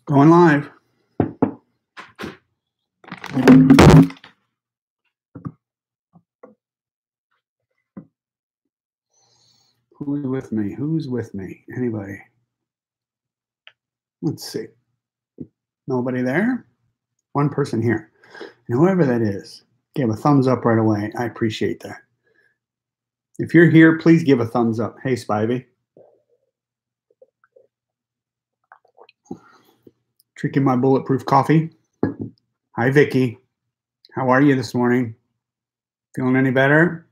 Going live. Who's with me? Who's with me? Anybody? Let's see. Nobody there? One person here. And whoever that is, give a thumbs up right away. I appreciate that. If you're here, please give a thumbs up. Hey, Spivey. Drinking my bulletproof coffee. Hi, Vicky. How are you this morning? Feeling any better?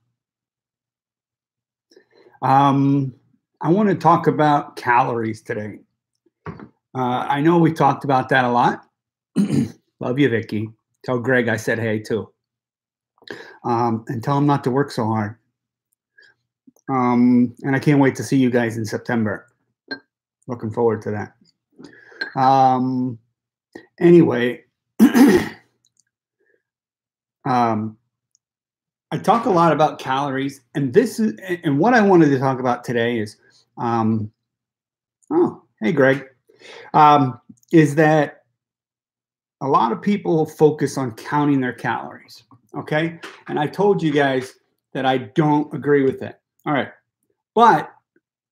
I want to talk about calories today. I know we talked about that a lot. Love you, Vicky. Tell Greg I said hey, too. And tell him not to work so hard. And I can't wait to see you guys in September. Looking forward to that. Anyway, I talk a lot about calories, and what I wanted to talk about today is, oh, hey, Greg, is that a lot of people focus on counting their calories, okay? And I told you guys that I don't agree with it. All right, but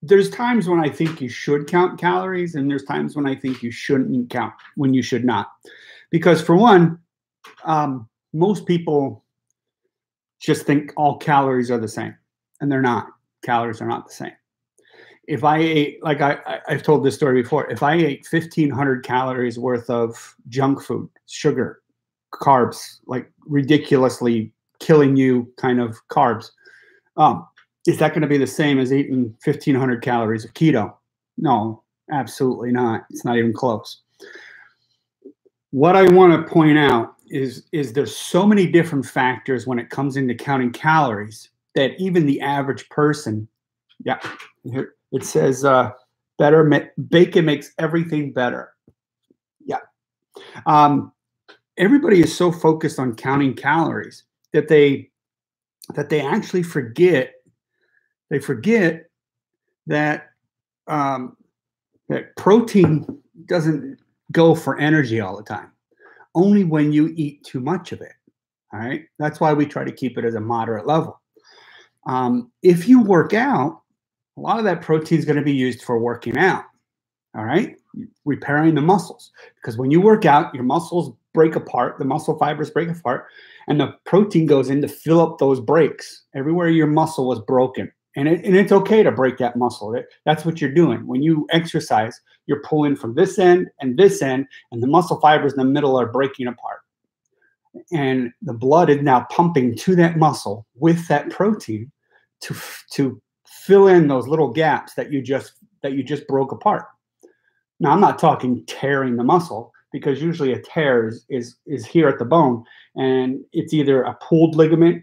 there's times when I think you should count calories, and there's times when I think you shouldn't count, when you should not. Because for one, most people just think all calories are the same, and they're not. Calories are not the same. If I ate, like I've told this story before, if I ate 1,500 calories worth of junk food, sugar, carbs, like ridiculously killing you kind of carbs, is that going to be the same as eating 1,500 calories of keto? No, absolutely not. It's not even close. What I want to point out is there's so many different factors when it comes into counting calories that even the average person, yeah, here it says bacon makes everything better. Yeah. Everybody is so focused on counting calories that they actually forget. They forget that that protein doesn't go for energy all the time. Only when you eat too much of it. All right. That's why we try to keep it at a moderate level. If you work out, a lot of that protein is going to be used for working out. All right. Repairing the muscles. Because when you work out, your muscles break apart, the muscle fibers break apart, and the protein goes in to fill up those breaks everywhere your muscle was broken. And it's okay to break that muscle. That's what you're doing. When you exercise, you're pulling from this end, and the muscle fibers in the middle are breaking apart. And the blood is now pumping to that muscle with that protein to fill in those little gaps that you just broke apart. Now, I'm not talking tearing the muscle, because usually a tear is here at the bone, and it's either a pulled ligament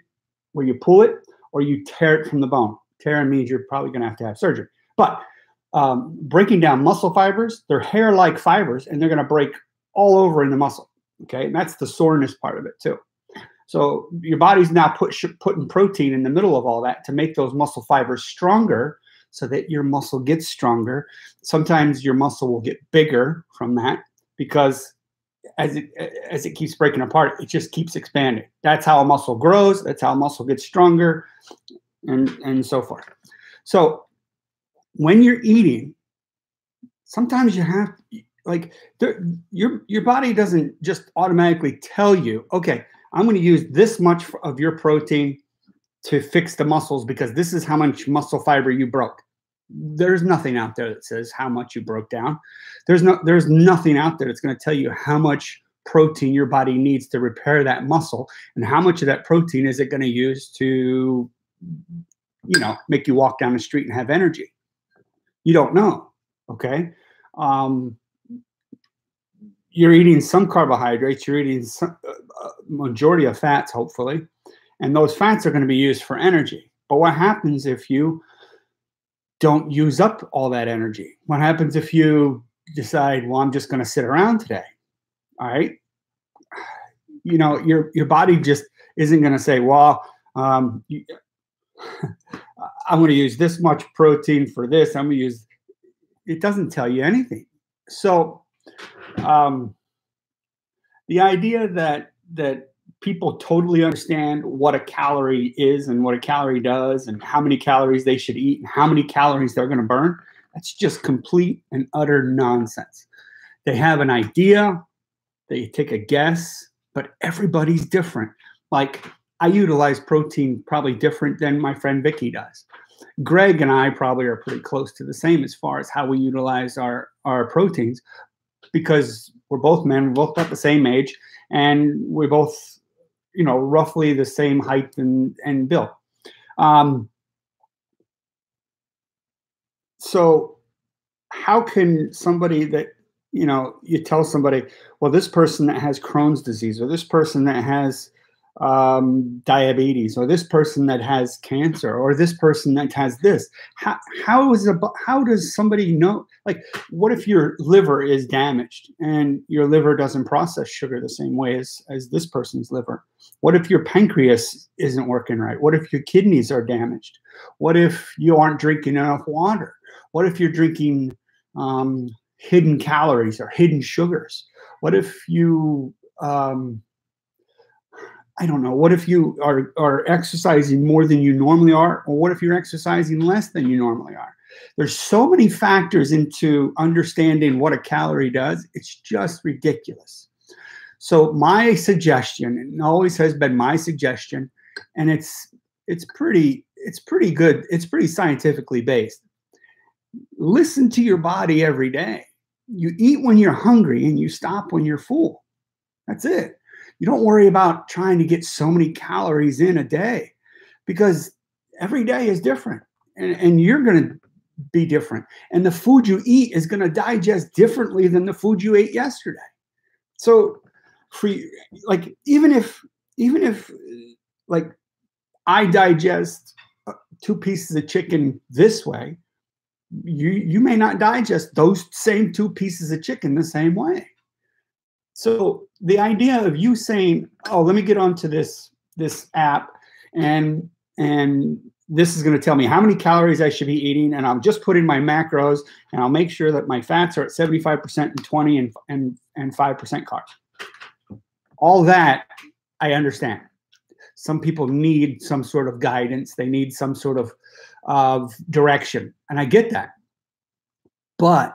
where you pull it, or you tear it from the bone. Tearing means you're probably going to have surgery. But breaking down muscle fibers, they're hair-like fibers, and they're going to break all over in the muscle. Okay, and that's the soreness part of it too. So your body's now putting protein in the middle of all that to make those muscle fibers stronger, so that your muscle gets stronger. Sometimes your muscle will get bigger from that, because as it keeps breaking apart, it just keeps expanding. That's how a muscle grows. That's how a muscle gets stronger. And so forth. So when you're eating, sometimes you have, like, your body doesn't just automatically tell you, okay, I'm going to use this much of your protein to fix the muscles because this is how much muscle fiber you broke. There's nothing out there that says how much you broke down. There's nothing out there that's going to tell you how much protein your body needs to repair that muscle, and how much of that protein is it going to use to, make you walk down the street and have energy. You don't know, okay? You're eating some carbohydrates, you're eating some majority of fats, hopefully, and those fats are going to be used for energy. But what happens if you don't use up all that energy? What happens if you decide, well, I'm just going to sit around today? All right? Your body just isn't going to say, well, I'm going to use this much protein for this. I'm going to use, it doesn't tell you anything. So the idea that people totally understand what a calorie is and what a calorie does and how many calories they should eat and how many calories they're going to burn, that's just complete and utter nonsense. They have an idea, they take a guess, but everybody's different. Like, I utilize protein probably different than my friend Vicky does. Greg and I probably are pretty close to the same as far as how we utilize our proteins, because we're both men, we're both about the same age, and we're both, you know, roughly the same height and build. So how can somebody that, you know, you tell somebody, well, this person that has Crohn's disease, or this person that has diabetes, or this person that has cancer, or this person that has this, how does somebody know? Like, what if your liver is damaged and your liver doesn't process sugar the same way as this person's liver? What if your pancreas isn't working right? What if your kidneys are damaged? What if you aren't drinking enough water? What if you're drinking hidden calories or hidden sugars? What if you I don't know. What if you are exercising more than you normally are? Or what if you're exercising less than you normally are? There's so many factors into understanding what a calorie does. It's just ridiculous. So my suggestion, and always has been my suggestion, and it's pretty good. It's pretty scientifically based. Listen to your body every day. You eat when you're hungry and you stop when you're full. That's it. You don't worry about trying to get so many calories in a day, because every day is different, and you're going to be different. And the food you eat is going to digest differently than the food you ate yesterday. So like, even if like I digest 2 pieces of chicken this way, you may not digest those same 2 pieces of chicken the same way. So the idea of you saying, oh, let me get onto this app, and this is going to tell me how many calories I should be eating, and I'll just put in my macros, and I'll make sure that my fats are at 75% and 20 and 5% carbs. All that I understand. Some people need some sort of guidance. They need some sort of direction, and I get that. But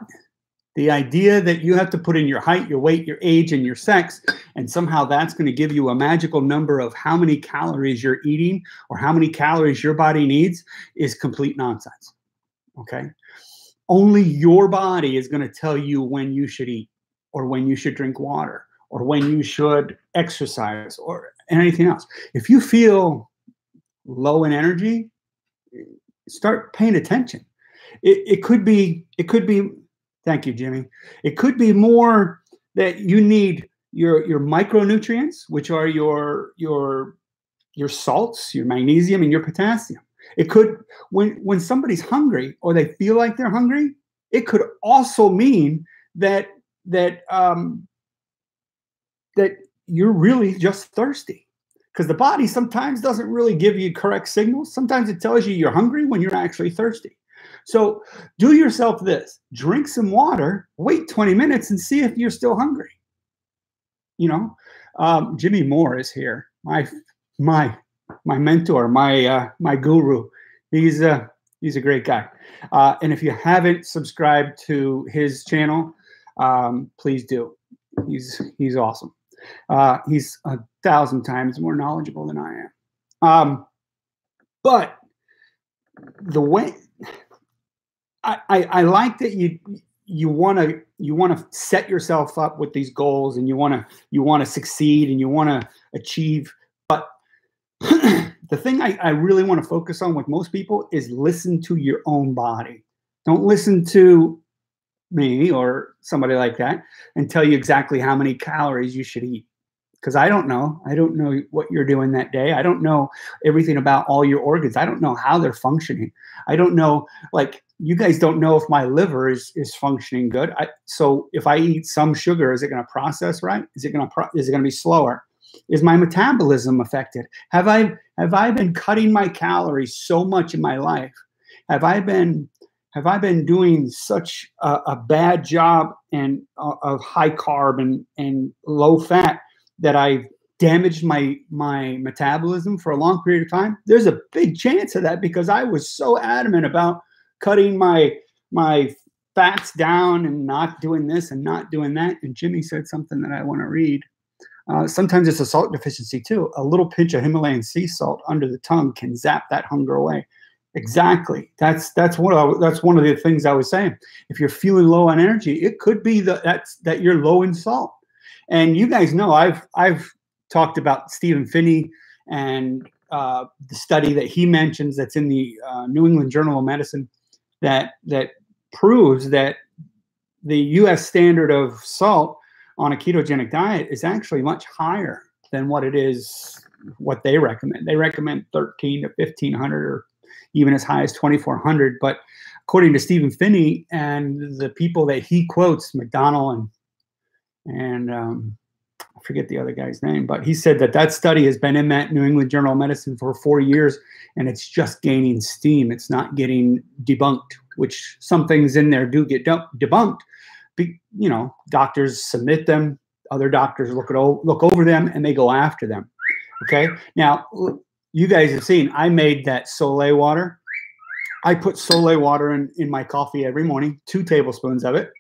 the idea that you have to put in your height, your weight, your age, and your sex, and somehow that's going to give you a magical number of how many calories you're eating or how many calories your body needs is complete nonsense. Okay? Only your body is going to tell you when you should eat, or when you should drink water, or when you should exercise, or anything else. If you feel low in energy, start paying attention. It could be. Thank you, Jimmy. It could be more that you need your micronutrients, which are your salts, your magnesium, and your potassium. It could, when somebody's hungry or they feel like they're hungry, it could also mean that you're really just thirsty, because the body sometimes doesn't really give you correct signals. Sometimes it tells you you're hungry when you're actually thirsty. So do yourself this: drink some water, wait 20 minutes, and see if you're still hungry. You know, Jimmy Moore is here, my mentor, my guru. He's a great guy. And if you haven't subscribed to his channel, please do. He's awesome. He's 1,000 times more knowledgeable than I am. But the way I like that you want to set yourself up with these goals, and you want to succeed, and you want to achieve. But the thing I really want to focus on with most people is listen to your own body. Don't listen to me or somebody like that and tell you exactly how many calories you should eat, because I don't know. I don't know what you're doing that day. I don't know everything about all your organs. I don't know how they're functioning. I don't know, like, you guys don't know if my liver is functioning good. So if I eat some sugar, is it going to process right? Is it going to be slower? Is my metabolism affected? Have I been cutting my calories so much in my life? Have I been have I been doing such a bad job and of high carb and low fat that I've damaged my metabolism for a long period of time? There's a big chance of that, because I was so adamant about cutting my fats down and not doing this and not doing that. And Jimmy said something that I want to read. Sometimes it's a salt deficiency too. A little pinch of Himalayan sea salt under the tongue can zap that hunger away. Exactly. That's one of the things I was saying. If you're feeling low on energy, it could be that you're low in salt. And you guys know I've talked about Stephen Finney and the study that he mentions that's in the New England Journal of Medicine that proves that the U.S. standard of salt on a ketogenic diet is actually much higher than what they recommend. They recommend 1,300 to 1,500 or even as high as 2,400. But according to Stephen Finney and the people that he quotes, McDonnell and I forget the other guy's name, but he said that study has been in that New England Journal of Medicine for 4 years, and it's just gaining steam. It's not getting debunked, which some things in there do get debunked. You know, doctors submit them, other doctors look over them, and they go after them. Okay. Now, you guys have seen, I made that Soleil water. I put Soleil water in my coffee every morning, 2 tablespoons of it.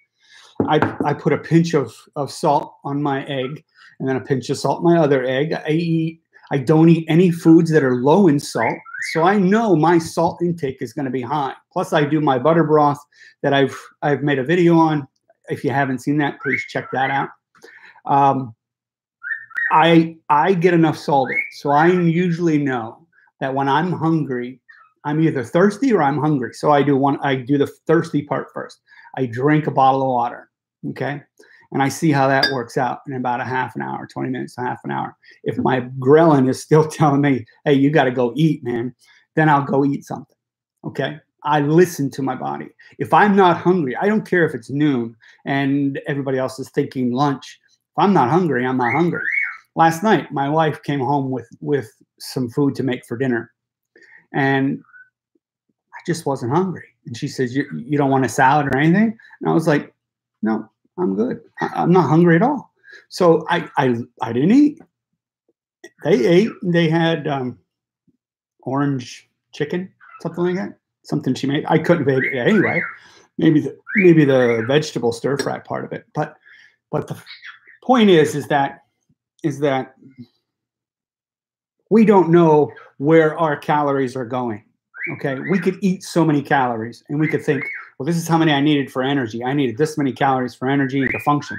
I put a pinch of salt on my egg, and then a pinch of salt on my other egg. I don't eat any foods that are low in salt, so I know my salt intake is going to be high. Plus, I do my butter broth that I've made a video on. If you haven't seen that, please check that out. I get enough salt in, so I usually know that when I'm hungry, I'm either thirsty or I'm hungry. So I do the thirsty part first. I drink a bottle of water, okay? And I see how that works out in about a half an hour, 20 minutes to half an hour. If my ghrelin is still telling me, hey, you got to go eat, man, then I'll go eat something, okay? I listen to my body. If I'm not hungry, I don't care if it's noon and everybody else is thinking lunch. If I'm not hungry, I'm not hungry. Last night, my wife came home with some food to make for dinner, and I just wasn't hungry. And she says, you don't want a salad or anything? And I was like, no, I'm good. I'm not hungry at all. So I didn't eat. They ate. They had orange chicken, something like that. Something she made. I couldn't have ate it anyway. Maybe the vegetable stir fry part of it. But the point is that we don't know where our calories are going. Okay, we could eat so many calories, and we could think, well, this is how many I needed for energy. I needed this many calories for energy and to function.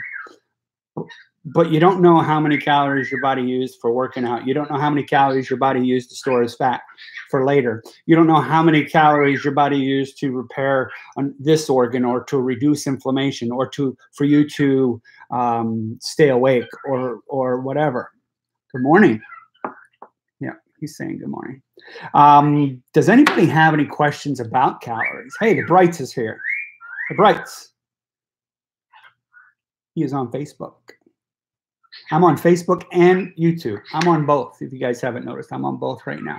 But you don't know how many calories your body used for working out. You don't know how many calories your body used to store as fat for later. You don't know how many calories your body used to repair this organ, or to reduce inflammation, or for you to stay awake, or whatever. Good morning. Yeah, he's saying good morning. Does anybody have any questions about calories? Hey, the Brights is here. The Brights. He is on Facebook. I'm on Facebook and YouTube. I'm on both. If you guys haven't noticed, I'm on both right now.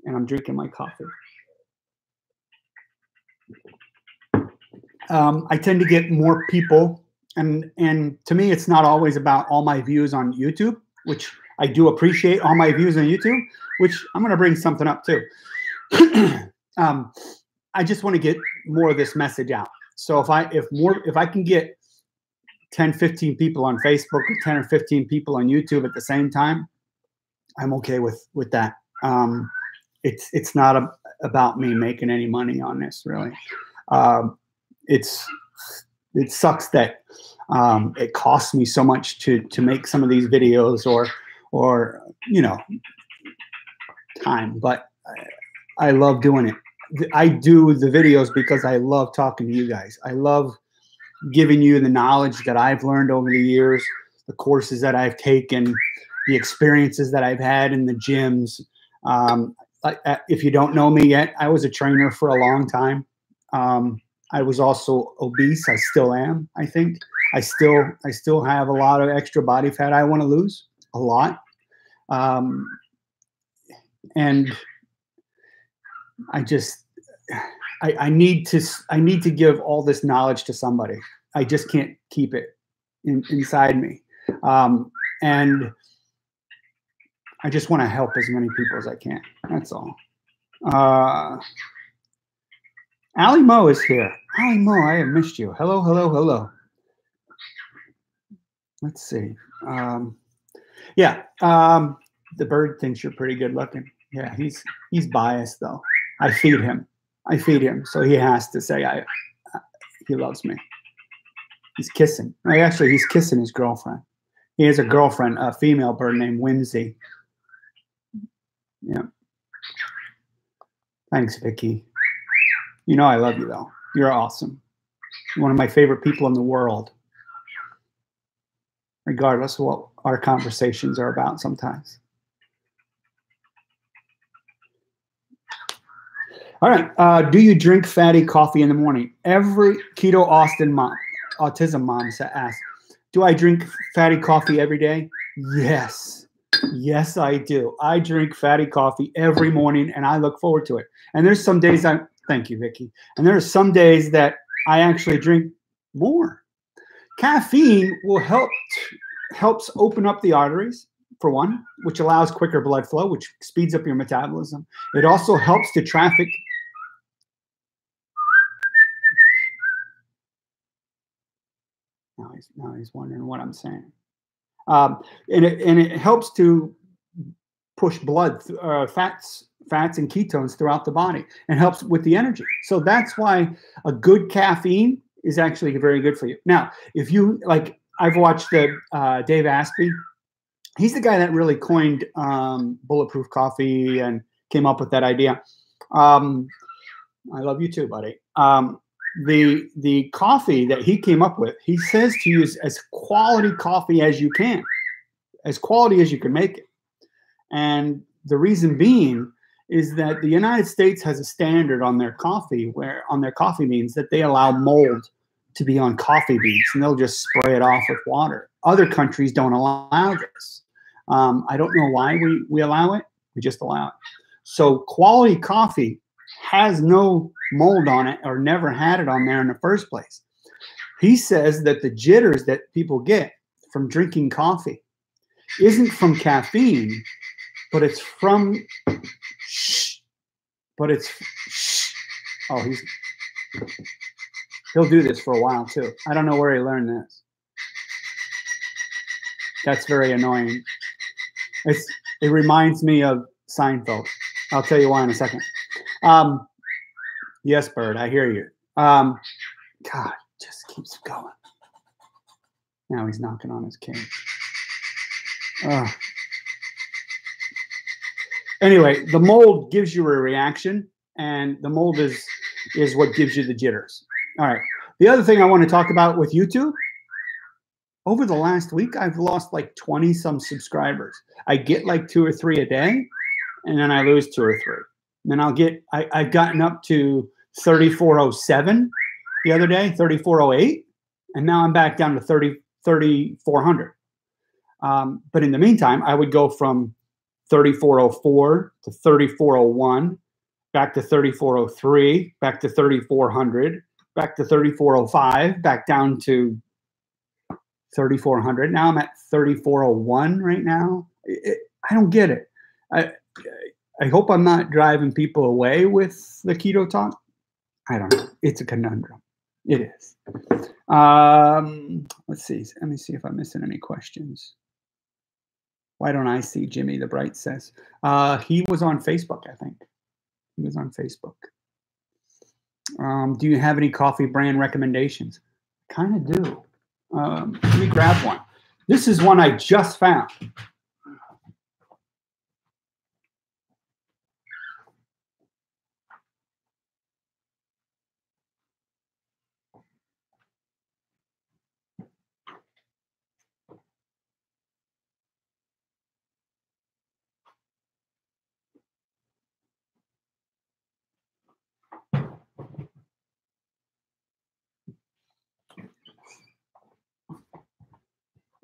And I'm drinking my coffee. I tend to get more people. And to me, it's not always about all my views on YouTube, which I do appreciate all my views on YouTube, which I'm going to bring something up too. I just want to get more of this message out. So if I can get 10, 15 people on Facebook or 10 or 15 people on YouTube at the same time, I'm okay with that. It's not about me making any money on this, really. It sucks that it costs me so much to make some of these videos, or time, but I love doing it. I do the videos because I love talking to you guys. I love giving you the knowledge that I've learned over the years, the courses that I've taken, the experiences that I've had in the gyms. If you don't know me yet, I was a trainer for a long time. I was also obese. I still am, I think. I still have a lot of extra body fat I want to lose, a lot. And I need to give all this knowledge to somebody. I just can't keep it inside me. And I just want to help as many people as I can. That's all. Ali Mo is here. Ali Mo, I have missed you. Hello, hello, hello. Let's see. The bird thinks you're pretty good looking. Yeah, he's biased though. I feed him, so he has to say he loves me. He's kissing. Actually, he's kissing his girlfriend. He has a girlfriend, a female bird named Whimsy. Yeah. Thanks, Vicky. You know I love you though. You're awesome. You're one of my favorite people in the world. Regardless of what our conversations are about sometimes. All right. Do you drink fatty coffee in the morning? Every keto autism mom asks, do I drink fatty coffee every day? Yes. Yes, I do. I drink fatty coffee every morning, and I look forward to it. And there's some days thank you, Vicky. And there are some days that I actually drink more. Caffeine will helps open up the arteries, for one, which allows quicker blood flow, which speeds up your metabolism. It also helps to traffic. Now he's wondering what I'm saying. And it helps to push blood, fats and ketones throughout the body, and helps with the energy. So that's why a good caffeine is actually very good for you. Now, if you like, I've watched Dave Asprey. He's the guy that really coined bulletproof coffee and came up with that idea. I love you too, buddy. The coffee that he came up with, he says to use as quality coffee as you can, as quality as you can make it. And the reason being is that the United States has a standard on their coffee beans that they allow mold to be on coffee beans, and they'll just spray it off with water. Other countries don't allow this. I don't know why we allow it. We just allow it. So quality coffee has no mold on it, or never had it on there in the first place. He says that the jitters that people get from drinking coffee isn't from caffeine, but it's from he'll do this for a while too. I don't know where he learned this. That's very annoying. It reminds me of Seinfeld. I'll tell you why in a second. Yes, Bird, I hear you. God, just keeps going. Now he's knocking on his cage. Anyway, the mold gives you a reaction, and the mold is what gives you the jitters. All right. The other thing I want to talk about with YouTube, over the last week, I've lost like 20-some subscribers. I get like 2 or 3 a day, and then I lose 2 or 3. And then I've gotten up to 3,407 the other day, 3,408, and now I'm back down to 3,400. But in the meantime, I would go from 3,404 to 3,401, back to 3,403, back to 3,400, back to 3,405, back down to 3,400. Now I'm at 3,401 right now. I don't get it. I hope I'm not driving people away with the keto talk. I don't know. It's a conundrum. It is. Let's see. Let me see if I'm missing any questions. Why don't I see Jimmy the Bright says? He was on Facebook, I think. He was on Facebook. Do you have any coffee brand recommendations? Kind of do. Let me grab one. This is one I just found.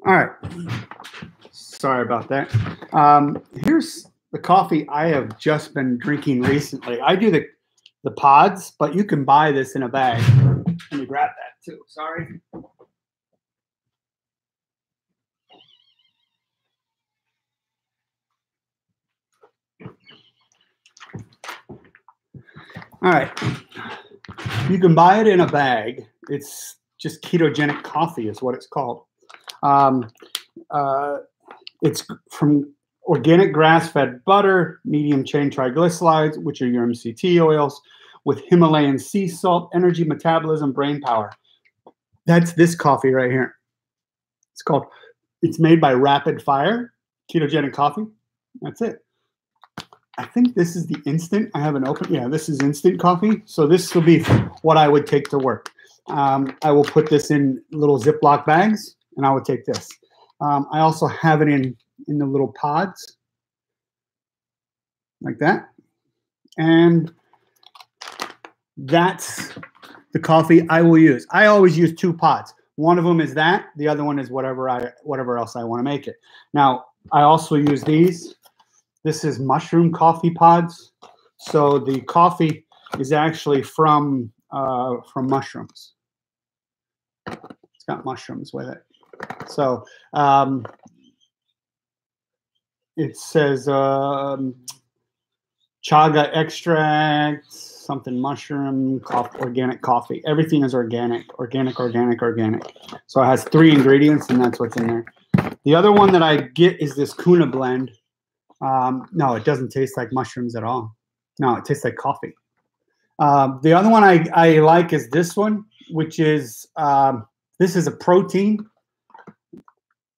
All right. Sorry about that. Here's the coffee I have just been drinking recently. I do the pods, but you can buy this in a bag. Let me grab that too. Sorry. All right. You can buy it in a bag. It's just ketogenic coffee is what it's called. It's from organic grass-fed butter, medium-chain triglycerides, which are your MCT oils, with Himalayan sea salt, energy, metabolism, brain power. That's this coffee right here. It's made by Rapid Fire, ketogenic coffee. That's it. I think this is the instant. I haven't opened. Yeah, this is instant coffee. So this will be what I would take to work. I will put this in little Ziploc bags, and I would take this. I also have it in the little pods, like that. And that's the coffee I will use. I always use 2 pods. One of them is that. The other one is whatever else I want to make it. Now, I also use these. This is mushroom coffee pods. So the coffee is actually from mushrooms. It's got mushrooms with it. So it says chaga extract, something mushroom, organic coffee. Everything is organic. So it has 3 ingredients, and that's what's in there. The other one that I get is this Kuna blend. No, it doesn't taste like mushrooms at all. No, it tastes like coffee. The other one I like is this one, which is, this is a protein.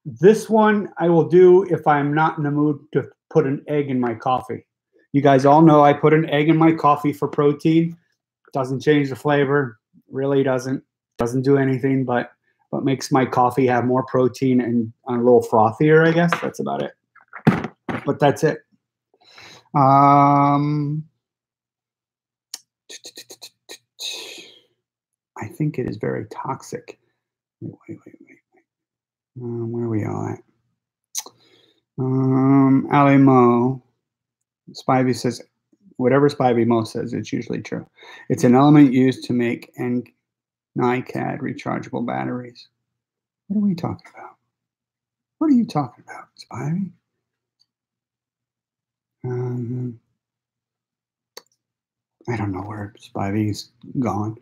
This one I will do if I'm not in the mood to put an egg in my coffee. You guys all know I put an egg in my coffee for protein. Doesn't change the flavor. Really doesn't. Doesn't do anything, but makes my coffee have more protein and a little frothier, I guess. That's about it. But that's it. I think it is very toxic. Wait. Where are we all at? Ali Mo. Spivey says, whatever Spivey Mo says, it's usually true. It's an element used to make NiCad rechargeable batteries. What are we talking about? What are you talking about, Spivey? I don't know where Spivey's gone.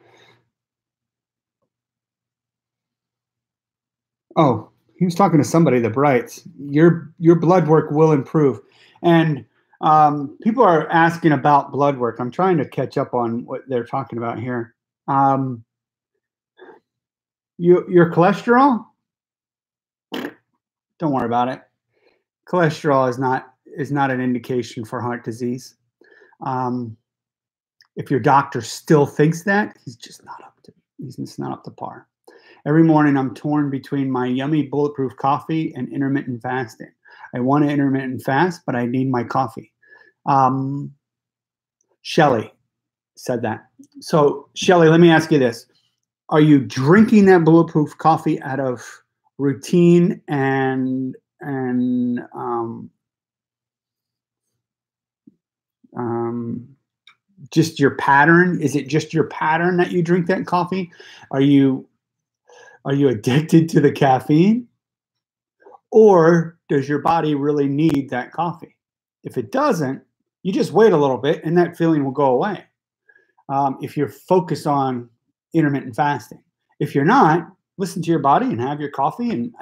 Oh, he was talking to somebody that writes, your blood work will improve. And people are asking about blood work. I'm trying to catch up on what they're talking about here. Your cholesterol, don't worry about it. Cholesterol is not an indication for heart disease. If your doctor still thinks that, he's just not up to par. Every morning I'm torn between my yummy bulletproof coffee and intermittent fasting. I want to intermittent fast, but I need my coffee. Shelly said that. So Shelly, let me ask you this. Are you drinking that bulletproof coffee out of routine and just your pattern? Is it just your pattern that you drink that coffee? Are you addicted to the caffeine? Or does your body really need that coffee? If it doesn't, you just wait a little bit and that feeling will go away. If you're focused on intermittent fasting. If you're not, listen to your body and have your coffee. And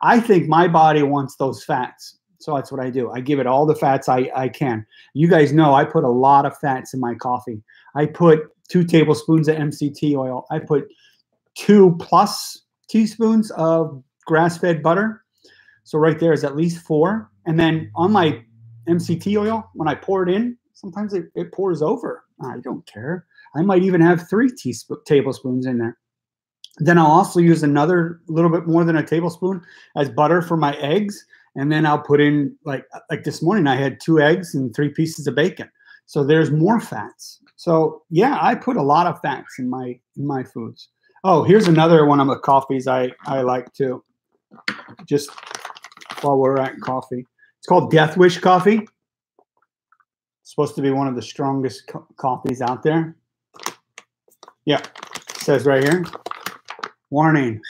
I think my body wants those fats. So that's what I do. I give it all the fats I can. You guys know I put a lot of fats in my coffee. I put 2 tablespoons of MCT oil. I put 2+ teaspoons of grass-fed butter. So right there is at least 4. And then on my MCT oil, when I pour it in, sometimes it pours over. I don't care. I might even have 3 tablespoons in there. Then I'll also use another little bit more than a tablespoon as butter for my eggs. And then I'll put in, like this morning, I had 2 eggs and 3 pieces of bacon. So there's more fats. So yeah, I put a lot of fats in my foods. Oh, here's another one of the coffees I like too. Just while we're at coffee. It's called Death Wish coffee. Supposed to be one of the strongest coffees out there. Yeah, it says right here, warning,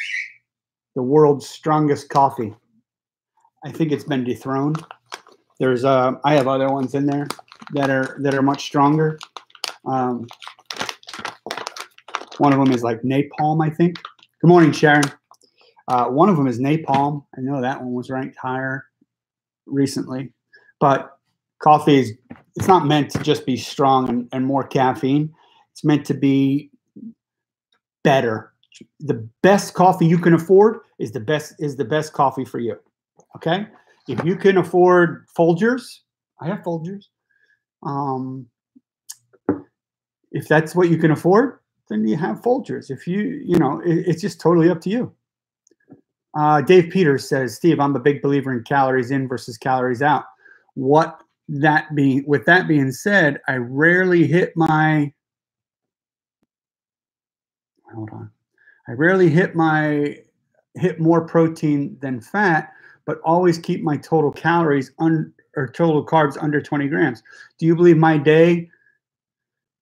the world's strongest coffee. I think it's been dethroned. There's I have other ones in there that are much stronger. One of them is like napalm, I think. Good morning, Sharon. One of them is napalm. I know that one was ranked higher recently. But coffee is, it's not meant to just be strong and more caffeine. It's meant to be better. The best coffee you can afford is the best coffee for you. Okay? If you can afford Folgers, I have Folgers. If that's what you can afford, then you have Folgers. If it's just totally up to you. Dave Peters says, Steve, I'm a big believer in calories in versus calories out. With that being said, I rarely hit my, hit more protein than fat, but always keep my total calories or total carbs under 20 grams. Do you believe my day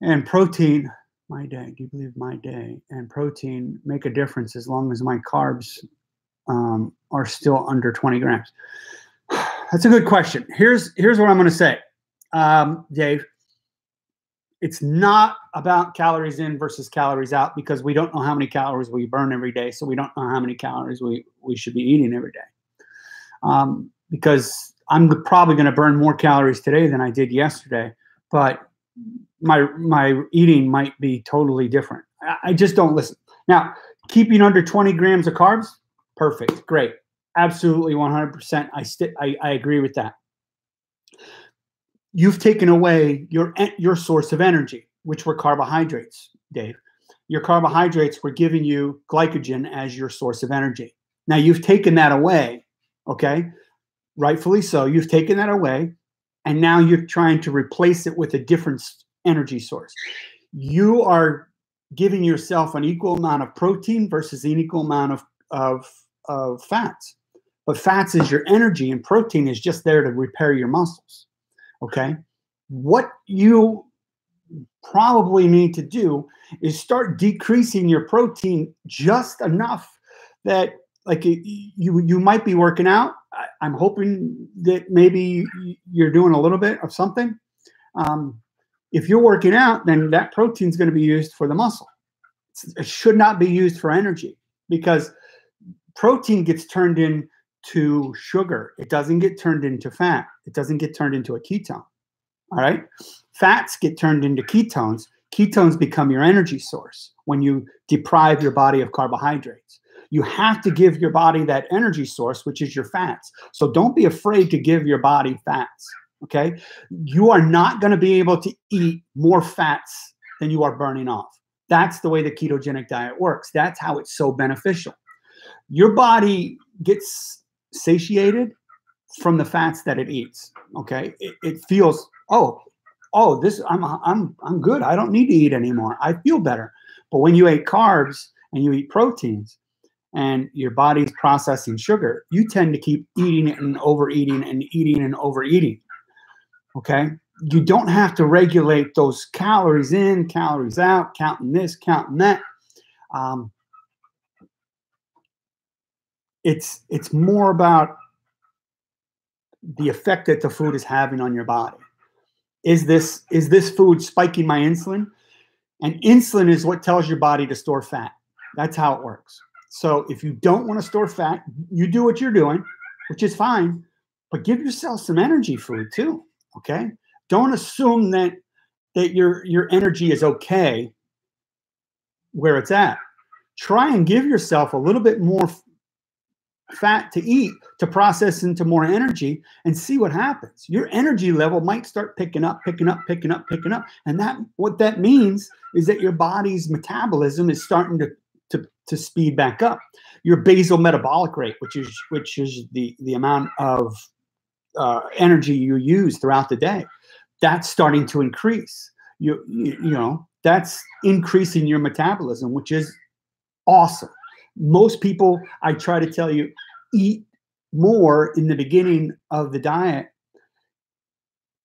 and protein, do you believe my day and protein make a difference as long as my carbs are still under 20 grams? That's a good question. Here's what I'm going to say, Dave. It's not about calories in versus calories out, because we don't know how many calories we burn every day, so we don't know how many calories we should be eating every day. Because I'm probably going to burn more calories today than I did yesterday, but my eating might be totally different. I just don't listen. Now, keeping under 20 grams of carbs, perfect, great, absolutely 100%. I agree with that. You've taken away your source of energy, which were carbohydrates, Dave. Your carbohydrates were giving you glycogen as your source of energy. Now you've taken that away, okay? Rightfully so. You've taken that away, and now you're trying to replace it with a different energy source. You are giving yourself an equal amount of protein versus an equal amount of fats. But fats is your energy, and protein is just there to repair your muscles. Okay? What you probably need to do is start decreasing your protein just enough that, like, you might be working out. I'm hoping that maybe you're doing a little bit of something. If you're working out, then that protein is going to be used for the muscle. It should not be used for energy, because protein gets turned into sugar. It doesn't get turned into fat. It doesn't get turned into a ketone. All right? Fats get turned into ketones. Ketones become your energy source when you deprive your body of carbohydrates. You have to give your body that energy source, which is your fats. So don't be afraid to give your body fats. Okay? You are not going to be able to eat more fats than you are burning off. That's the way the ketogenic diet works. That's how it's so beneficial. Your body gets satiated from the fats that it eats. Okay? It feels, this I'm good. I don't need to eat anymore. I feel better. But when you ate carbs and you eat proteins and your body's processing sugar, you tend to keep eating it and overeating and eating and overeating. Okay? You don't have to regulate those calories in, calories out, counting this, counting that. It's more about the effect that the food is having on your body. Is this food spiking my insulin? And insulin is what tells your body to store fat. That's how it works. So if you don't want to store fat, you do what you're doing, which is fine, but give yourself some energy food too. Okay? Don't assume that your energy is okay where it's at. Try and give yourself a little bit more fat to eat to process into more energy and see what happens. Your energy level might start picking up. And what that means is that your body's metabolism is starting to speed back up. Your basal metabolic rate, which is the amount of energy you use throughout the day, that's starting to increase. You know, that's increasing your metabolism, which is awesome. Most people, I try to tell you, eat more in the beginning of the diet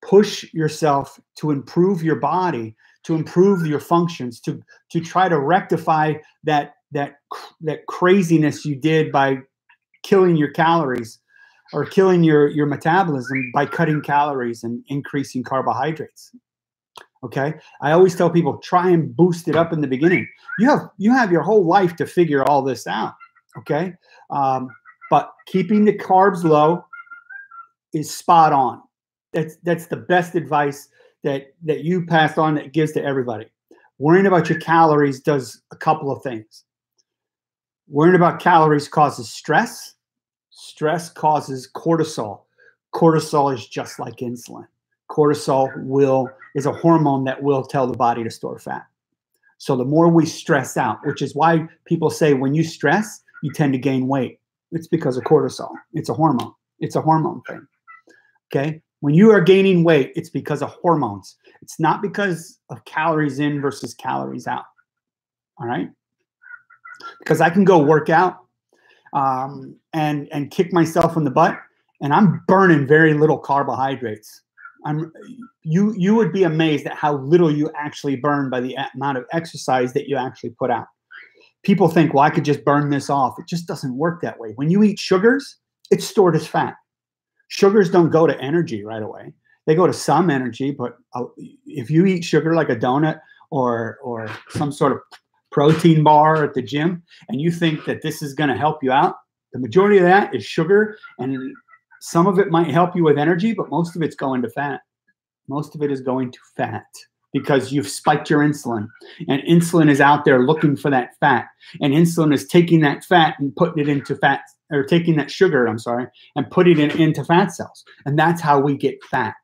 push yourself to improve your body, to improve your functions, to try to rectify that craziness you did by killing your calories or killing your metabolism by cutting calories and increasing carbohydrates. Okay, I always tell people, try and boost it up in the beginning. You have your whole life to figure all this out. Okay, but keeping the carbs low is spot on. That's the best advice that you passed on that gives to everybody. Worrying about your calories does a couple of things. Worrying about calories causes stress. Stress causes cortisol. Cortisol is just like insulin. Cortisol is a hormone that will tell the body to store fat. So the more we stress out, which is why people say when you stress, you tend to gain weight. It's because of cortisol. It's a hormone. It's a hormone thing. Okay? When you are gaining weight, it's because of hormones. It's not because of calories in versus calories out. All right? Because I can go work out and kick myself in the butt, and I'm burning very little carbohydrates. You would be amazed at how little you actually burn by the amount of exercise that you actually put out. People think, well, I could just burn this off. It just doesn't work that way. When you eat sugars, it's stored as fat. Sugars don't go to energy right away. They go to some energy, but if you eat sugar like a donut or some sort of protein bar at the gym, and you think that this is going to help you out, the majority of that is sugar, and some of it might help you with energy, but most of it's going to fat. Most of it is going to fat because you've spiked your insulin, and insulin is out there looking for that fat, and insulin is taking that fat and putting it into fat, or taking that sugar, I'm sorry, and putting it into fat cells. And that's how we get fat.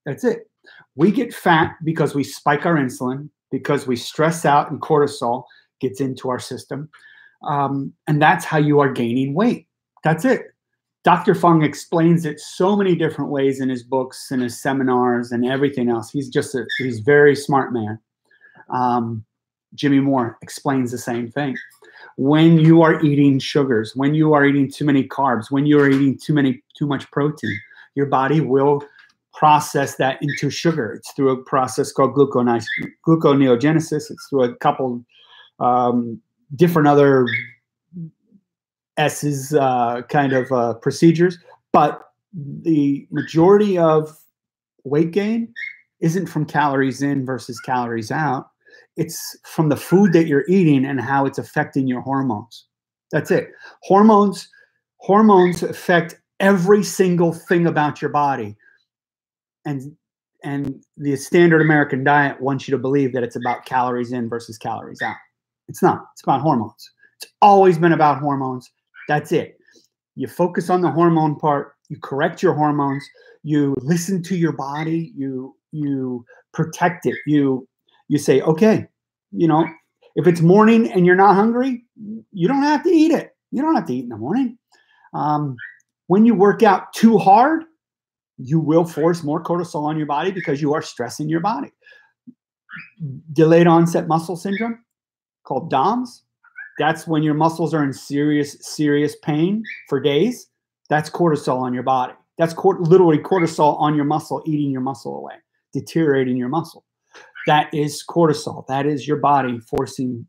That's it. We get fat because we spike our insulin, because we stress out and cortisol gets into our system. And that's how you are gaining weight. That's it. Dr. Fung explains it so many different ways in his books and his seminars and everything else. He's a very smart man. Jimmy Moore explains the same thing. When you are eating sugars, when you are eating too many carbs, when you are eating too much protein, your body will process that into sugar. It's through a process called gluconeogenesis. It's through a couple different other S's kind of procedures. But the majority of weight gain isn't from calories in versus calories out. It's from the food that you're eating and how it's affecting your hormones. That's it. Hormones affect every single thing about your body. And the standard American diet wants you to believe that it's about calories in versus calories out. It's not. It's about hormones. It's always been about hormones. That's it. You focus on the hormone part. You correct your hormones. You listen to your body. You protect it. You say, okay, if it's morning and you're not hungry, you don't have to eat it. You don't have to eat in the morning. When you work out too hard, you will force more cortisol on your body because you are stressing your body. Delayed onset muscle syndrome, called DOMS. That's when your muscles are in serious pain for days. That's cortisol on your body. That's literally cortisol on your muscle, eating your muscle away, deteriorating your muscle. That is cortisol. That is your body forcing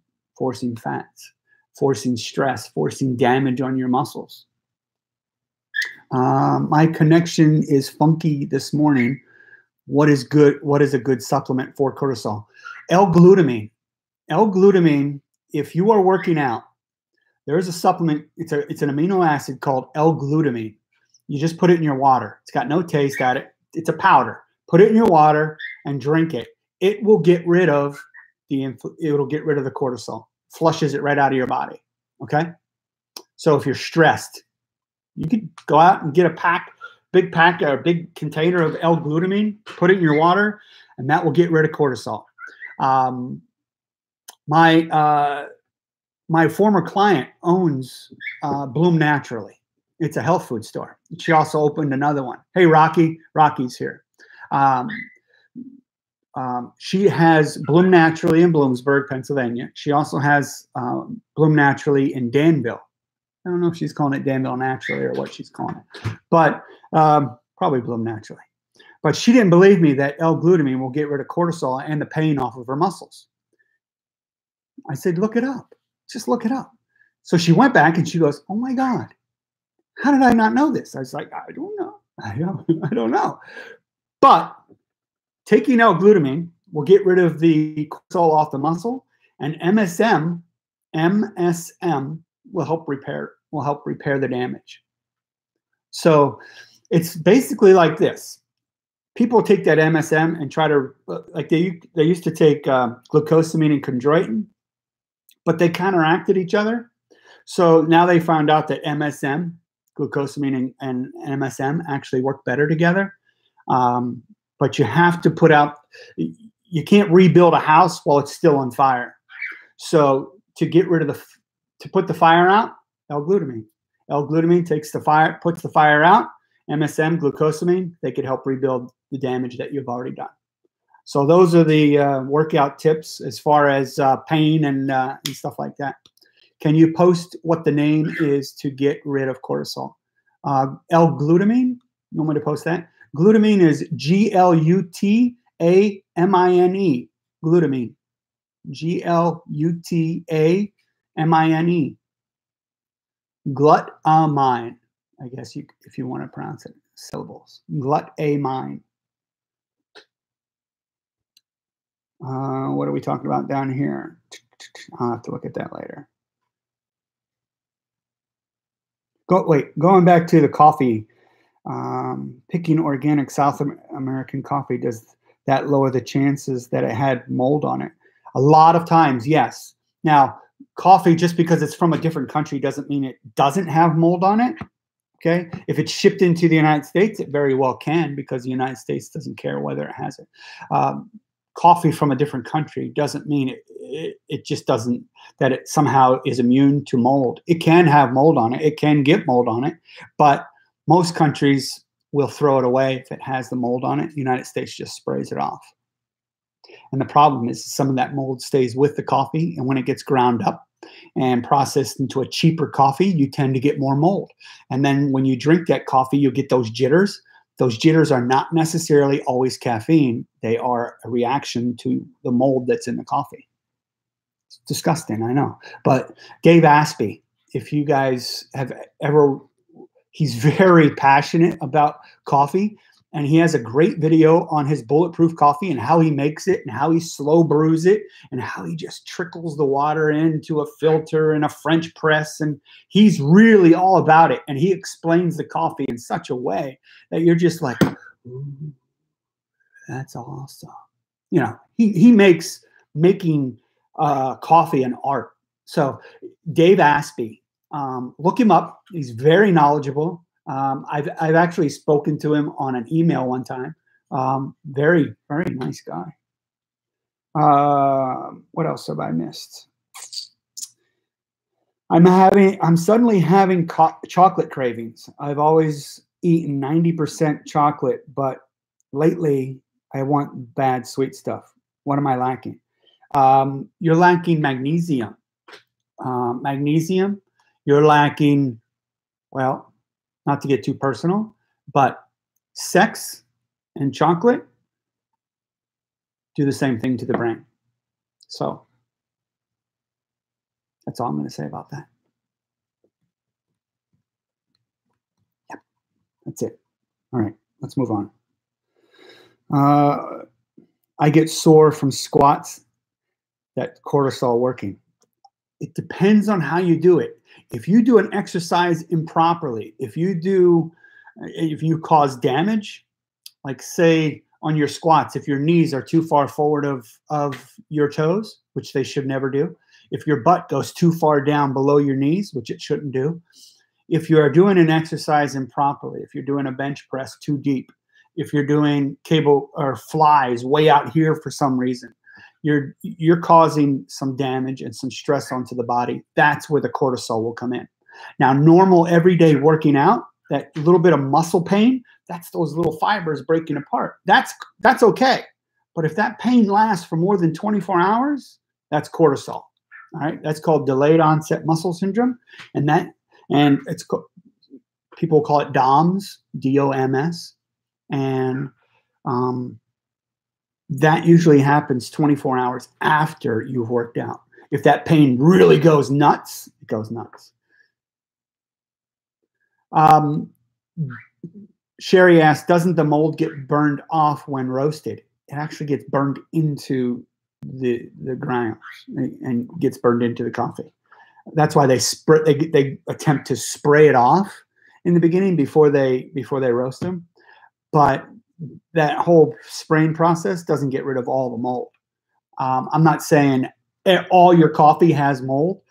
fats, forcing stress, forcing damage on your muscles. My connection is funky this morning. What is good? What is a good supplement for cortisol? L-glutamine. L-glutamine, if you are working out, there is a supplement. It's an amino acid called L-glutamine. You just put it in your water. It's got no taste at it. It's a powder. Put it in your water and drink it. It will get rid of the cortisol. Flushes it right out of your body. Okay? So if you're stressed, you could go out and get a big container of L-glutamine, put it in your water, and that will get rid of cortisol. My former client owns Bloom Naturally. It's a health food store. She also opened another one. Hey, Rocky. Rocky's here. She has Bloom Naturally in Bloomsburg, Pennsylvania. She also has Bloom Naturally in Danville. I don't know if she's calling it Danville Naturally or what she's calling it, but probably Bloom Naturally. But she didn't believe me that L-glutamine will get rid of cortisol and the pain off of her muscles. I said, look it up. Just look it up. So she went back and she goes, oh my God, how did I not know this? I was like, I don't know. I don't know. But taking L-glutamine will get rid of the cortisol off the muscle, and MSM will help repair the damage. So it's basically like this. People take that MSM and try to, like they used to take glucosamine and chondroitin, but they counteracted each other. So now they found out that MSM, glucosamine and MSM actually work better together. But you have to put out, you can't rebuild a house while it's still on fire. So to get rid of to put the fire out, L-glutamine. L-glutamine takes the fire, puts the fire out. MSM, glucosamine, they could help rebuild the damage that you've already done. So those are the workout tips as far as pain and stuff like that. Can you post what the name is to get rid of cortisol? L-glutamine, you want me to post that? Glutamine is G-L-U-T-A-M-I-N-E, glutamine. G-L-U-T-A-M-I-N-E. Glutamine, I guess if you want to pronounce it, syllables. Glutamine. What are we talking about down here? I'll have to look at that later. Going back to the coffee, picking organic South American coffee, does that lower the chances that it had mold on it? A lot of times, yes. Now, coffee, just because it's from a different country doesn't mean it doesn't have mold on it. Okay, if it's shipped into the United States, it very well can, because the United States doesn't care whether it has it. Coffee from a different country doesn't mean it just doesn't, that it somehow is immune to mold. It can have mold on it. It can get mold on it, but most countries will throw it away if it has the mold on it. The United States just sprays it off. And the problem is some of that mold stays with the coffee, and when it gets ground up and processed into a cheaper coffee, you tend to get more mold. And then when you drink that coffee, you get those jitters. Those jitters are not necessarily always caffeine. They are a reaction to the mold that's in the coffee. It's disgusting, I know. But Dave Asprey, if you guys have ever, he's very passionate about coffee, and he has a great video on his bulletproof coffee and how he makes it and how he slow brews it and how he just trickles the water into a filter and a French press. And he's really all about it. And he explains the coffee in such a way that you're just like, ooh, that's awesome. You know, he makes making coffee an art. So Dave Asprey, look him up. He's very knowledgeable. I've actually spoken to him on an email one time. Very, very nice guy. What else have I missed? I'm suddenly having chocolate cravings. I've always eaten 90% chocolate, but lately I want bad sweet stuff. What am I lacking? You're lacking magnesium. Magnesium, you're lacking, well, not to get too personal, but sex and chocolate do the same thing to the brain. So that's all I'm going to say about that. Yep, that's it. All right, let's move on. I get sore from squats. That cortisol working. It depends on how you do it. If you do an exercise improperly, if you cause damage, like say on your squats, if your knees are too far forward of your toes, which they should never do, if your butt goes too far down below your knees, which it shouldn't do, if you are doing an exercise improperly, if you're doing a bench press too deep, if you're doing cable or flies way out here for some reason, you're causing some damage and some stress onto the body. That's where the cortisol will come in. Now, normal everyday working out, that little bit of muscle pain, that's those little fibers breaking apart. That's okay. But if that pain lasts for more than 24 hours, that's cortisol. All right, that's called delayed onset muscle syndrome, and people call it DOMS, D-O-M-S, and that usually happens 24 hours after you've worked out. If that pain really goes nuts, it goes nuts. Sherry asked, doesn't the mold get burned off when roasted? It actually gets burned into the grounds and gets burned into the coffee. That's why they attempt to spray it off in the beginning before they roast them. But that whole spraying process doesn't get rid of all the mold. I'm not saying all your coffee has mold,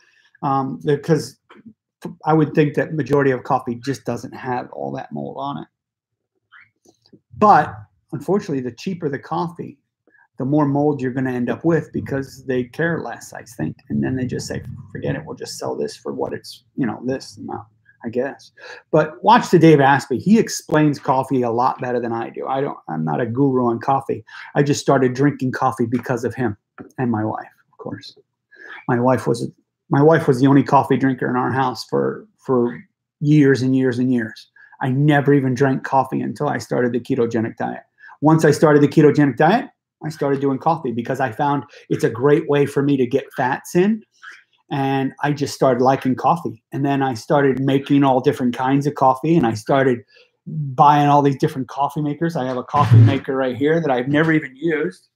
because I would think that majority of coffee just doesn't have all that mold on it. But unfortunately, the cheaper the coffee, the more mold you're going to end up with, because they care less, I think. And then they just say, forget it, we'll just sell this for what it's, this amount, I guess. But watch the Dave Asprey. He explains coffee a lot better than I do. I'm not a guru on coffee. I just started drinking coffee because of him and my wife, of course. My wife was the only coffee drinker in our house for years and years and years. I never even drank coffee until I started the ketogenic diet. Once I started the ketogenic diet, I started doing coffee because I found it's a great way for me to get fats in. And I just started liking coffee. And then I started making all different kinds of coffee, and I started buying all these different coffee makers. I have a coffee maker right here that I've never even used,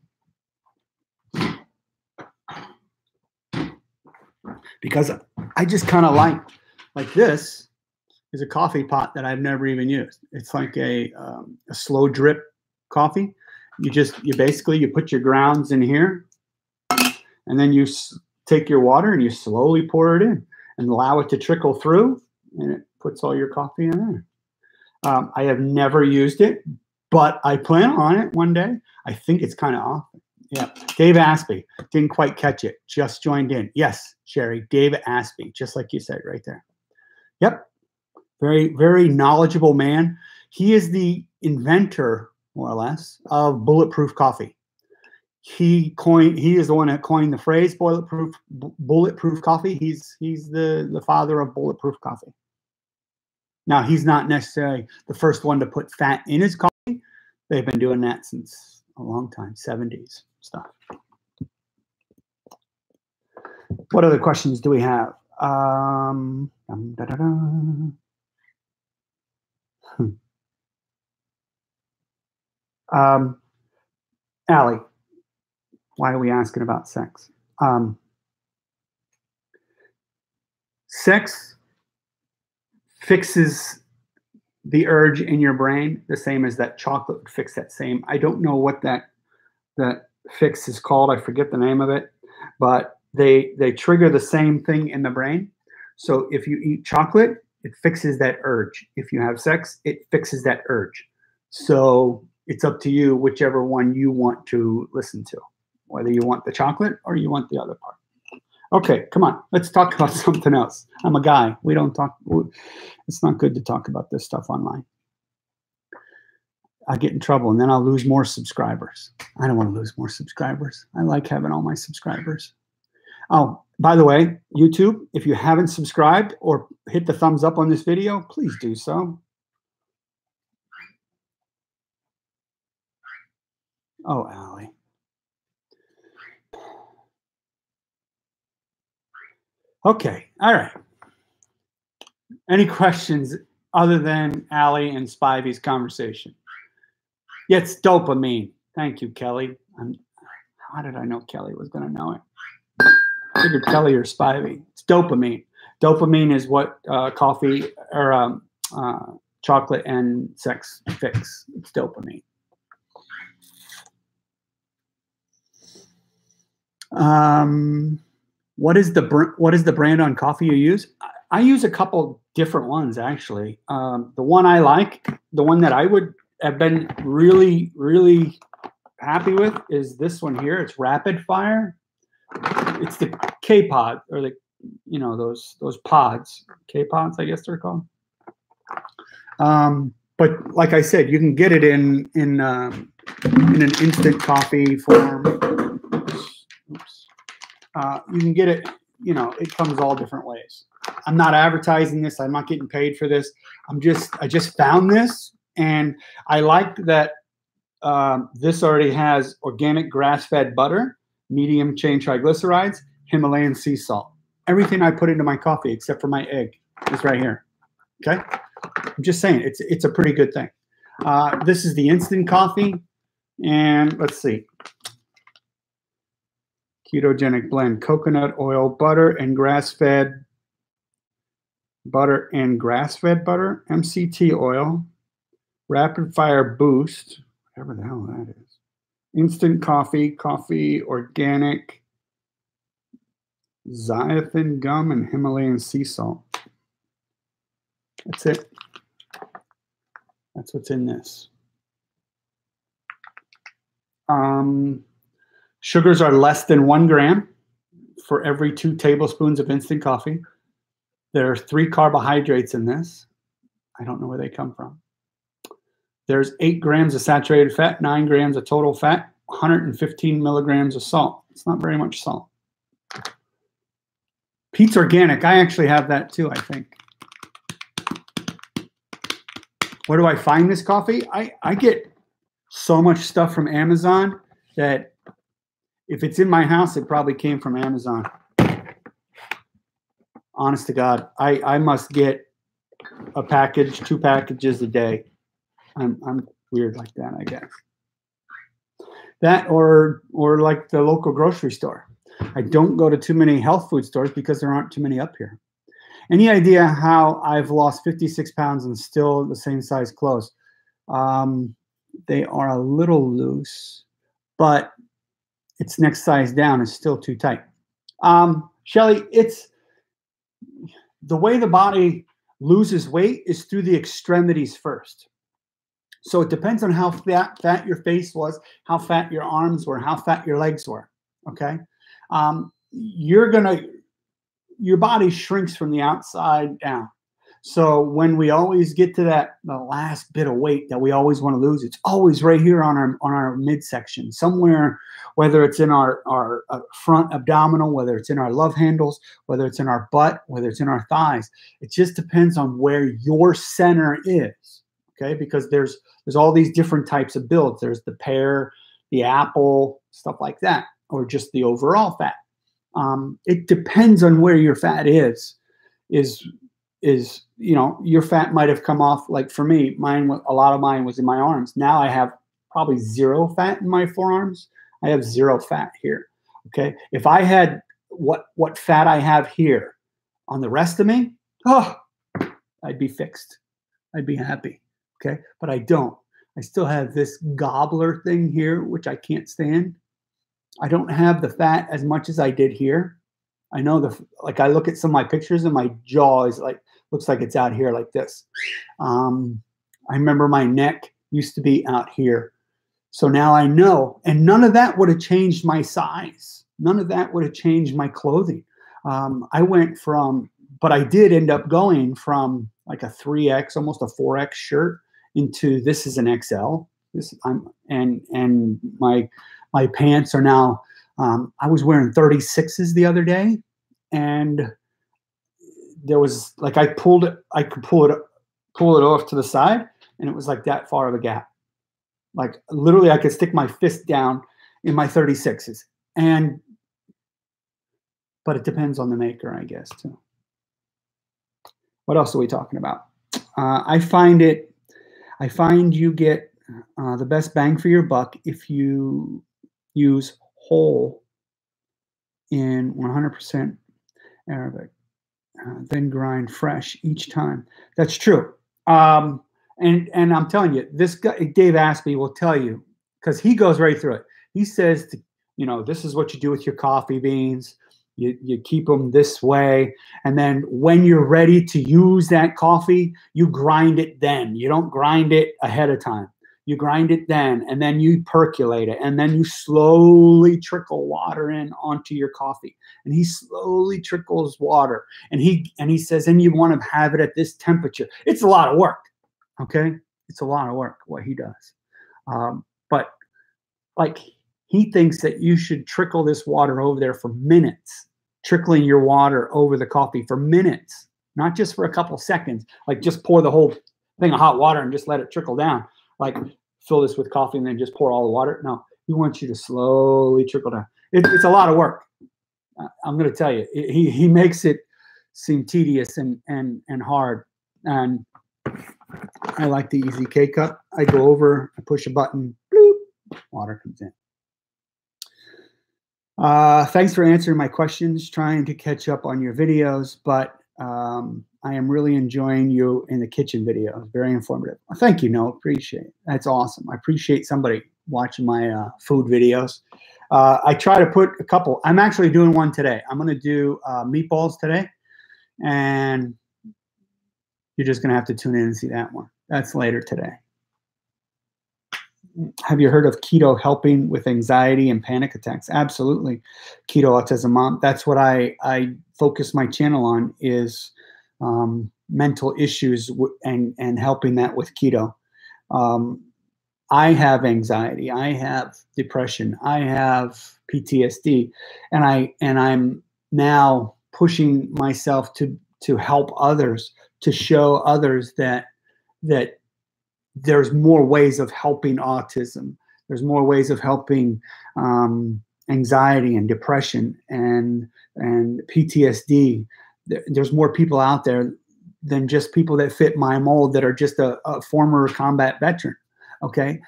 because I just kind of like this is a coffee pot that I've never even used. It's like a slow drip coffee. You basically put your grounds in here, and then you take your water and you slowly pour it in and allow it to trickle through, and it puts all your coffee in there. I have never used it, but I plan on it one day. I think it's kind of awesome. Yeah. Dave Aspey, didn't quite catch it. Just joined in. Yes, Sherry, Dave Aspey, just like you said right there. Yep. Very, very knowledgeable man. He is the inventor, more or less, of bulletproof coffee. He is the one that coined the phrase bulletproof coffee. He's the father of bulletproof coffee. Now, he's not necessarily the first one to put fat in his coffee. They've been doing that since a long time, 70s stuff. What other questions do we have? Allie, why are we asking about sex? Sex fixes the urge in your brain the same as that chocolate would fix that same. I don't know what that fix is called. I forget the name of it, but they trigger the same thing in the brain. So if you eat chocolate, it fixes that urge. If you have sex, it fixes that urge. So it's up to you, whichever one you want to listen to, whether you want the chocolate or you want the other part. Okay, come on. Let's talk about something else. I'm a guy. We don't talk. It's not good to talk about this stuff online. I get in trouble, and then I'll lose more subscribers. I don't want to lose more subscribers. I like having all my subscribers. Oh, by the way, YouTube, if you haven't subscribed or hit the thumbs up on this video, please do so. Oh, Allie. Okay, all right. Any questions other than Allie and Spivey's conversation? Yeah, it's dopamine. Thank you, Kelly. How did I know Kelly was going to know it? I figured Kelly or Spivey. It's dopamine. Dopamine is what coffee or chocolate and sex fix. It's dopamine. What is the brand on coffee you use? I use a couple different ones, actually. The one I like, the one that I would have been really, really happy with is this one here. It's Rapid Fire. It's the K-Pod, or those pods. K-Pods, I guess they're called. But like I said, you can get it in an instant coffee form. Oops. You can get it, it comes all different ways. I'm not advertising this. I'm not getting paid for this. I just found this, and I like that this already has organic grass-fed butter, medium chain triglycerides, Himalayan sea salt. Everything I put into my coffee except for my egg is right here. Okay, I'm just saying it's a pretty good thing. This is the instant coffee, and let's see. Ketogenic blend, coconut oil, butter, and grass-fed butter, MCT oil, rapid fire boost, whatever the hell that is. Instant coffee, organic, zeaxanthin gum, and Himalayan sea salt. That's it. That's what's in this. Sugars are less than 1 gram for every 2 tablespoons of instant coffee. There are 3 carbohydrates in this. I don't know where they come from. There's 8 grams of saturated fat, 9 grams of total fat, 115 milligrams of salt. It's not very much salt. Pete's Organic. I actually have that too, I think. Where do I find this coffee? I get so much stuff from Amazon that if it's in my house, it probably came from Amazon. Honest to God, I must get a package, 2 packages a day. I'm weird like that, I guess. That or like the local grocery store. I don't go to too many health food stores because there aren't too many up here. Any idea how I've lost 56 pounds and still the same size clothes? They are a little loose, but it's next size down is still too tight. Shelly, it's the way the body loses weight is through the extremities first. So it depends on how fat your face was, how fat your arms were, how fat your legs were. Okay, your body shrinks from the outside down. So when we always get to the last bit of weight that we always want to lose, it's always right here on our midsection, somewhere, whether it's in our front abdominal, whether it's in our love handles, whether it's in our butt, whether it's in our thighs. It just depends on where your center is. Okay, because there's all these different types of builds. There's the pear, the apple, stuff like that, or just the overall fat. It depends on where your fat is your fat might have come off. Like for me, a lot of mine was in my arms. Now I have probably 0 fat in my forearms. I have 0 fat here. Okay, if I had what fat I have here on the rest of me, I'd be fixed. I'd be happy. Okay, but I don't. I still have this gobbler thing here, which I can't stand. I don't have the fat as much as I did here. I know I look at some of my pictures and my jaw is looks like it's out here like this. I remember my neck used to be out here. So now I know, and none of that would have changed my size. None of that would have changed my clothing. I went from, but I did end up going from like a 3X, almost a 4X shirt into this is an XL. And my pants are now, I was wearing 36s the other day, and there was I could pull it off to the side, and it was like that far of a gap. Like literally I could stick my fist down in my 36s. But it depends on the maker, I guess, too. What else are we talking about? I find you get the best bang for your buck if you use whole in 100% Arabic, then grind fresh each time. That's true. And I'm telling you, this guy, Dave Asprey, will tell you, because he goes right through it. He says, this is what you do with your coffee beans. You keep them this way. And then when you're ready to use that coffee, you grind it then. You don't grind it ahead of time. You grind it then, and then you percolate it, and then you slowly trickle water in onto your coffee. And he slowly trickles water, and he says, and you want to have it at this temperature. It's a lot of work, okay? It's a lot of work what he does. But like he thinks that you should trickle this water over there for minutes, trickling your water over the coffee for minutes, not just for a couple seconds. Like just pour the whole thing of hot water and just let it trickle down. Like fill this with coffee and then just pour all the water. No, he wants you to slowly trickle down. It's a lot of work. I'm going to tell you, he makes it seem tedious and hard. And I like the easy K-cup. I go over, I push a button, bloop, water comes in. Thanks for answering my questions, trying to catch up on your videos, but I am really enjoying you in the kitchen videos. Very informative. Thank you, Noah. Appreciate it. That's awesome. I appreciate somebody watching my food videos. I try to put a couple. I'm actually doing one today. I'm going to do meatballs today, and you're just going to have to tune in and see that one. That's later today. Have you heard of keto helping with anxiety and panic attacks? Absolutely. Keto Autism Mom. That's what I focus my channel on, is mental issues and helping that with keto. I have anxiety. I have depression. I have PTSD, and I'm now pushing myself to help others, to show others that there's more ways of helping autism. There's more ways of helping anxiety and depression and PTSD. There's more people out there than just people that fit my mold that are just a former combat veteran. Okay.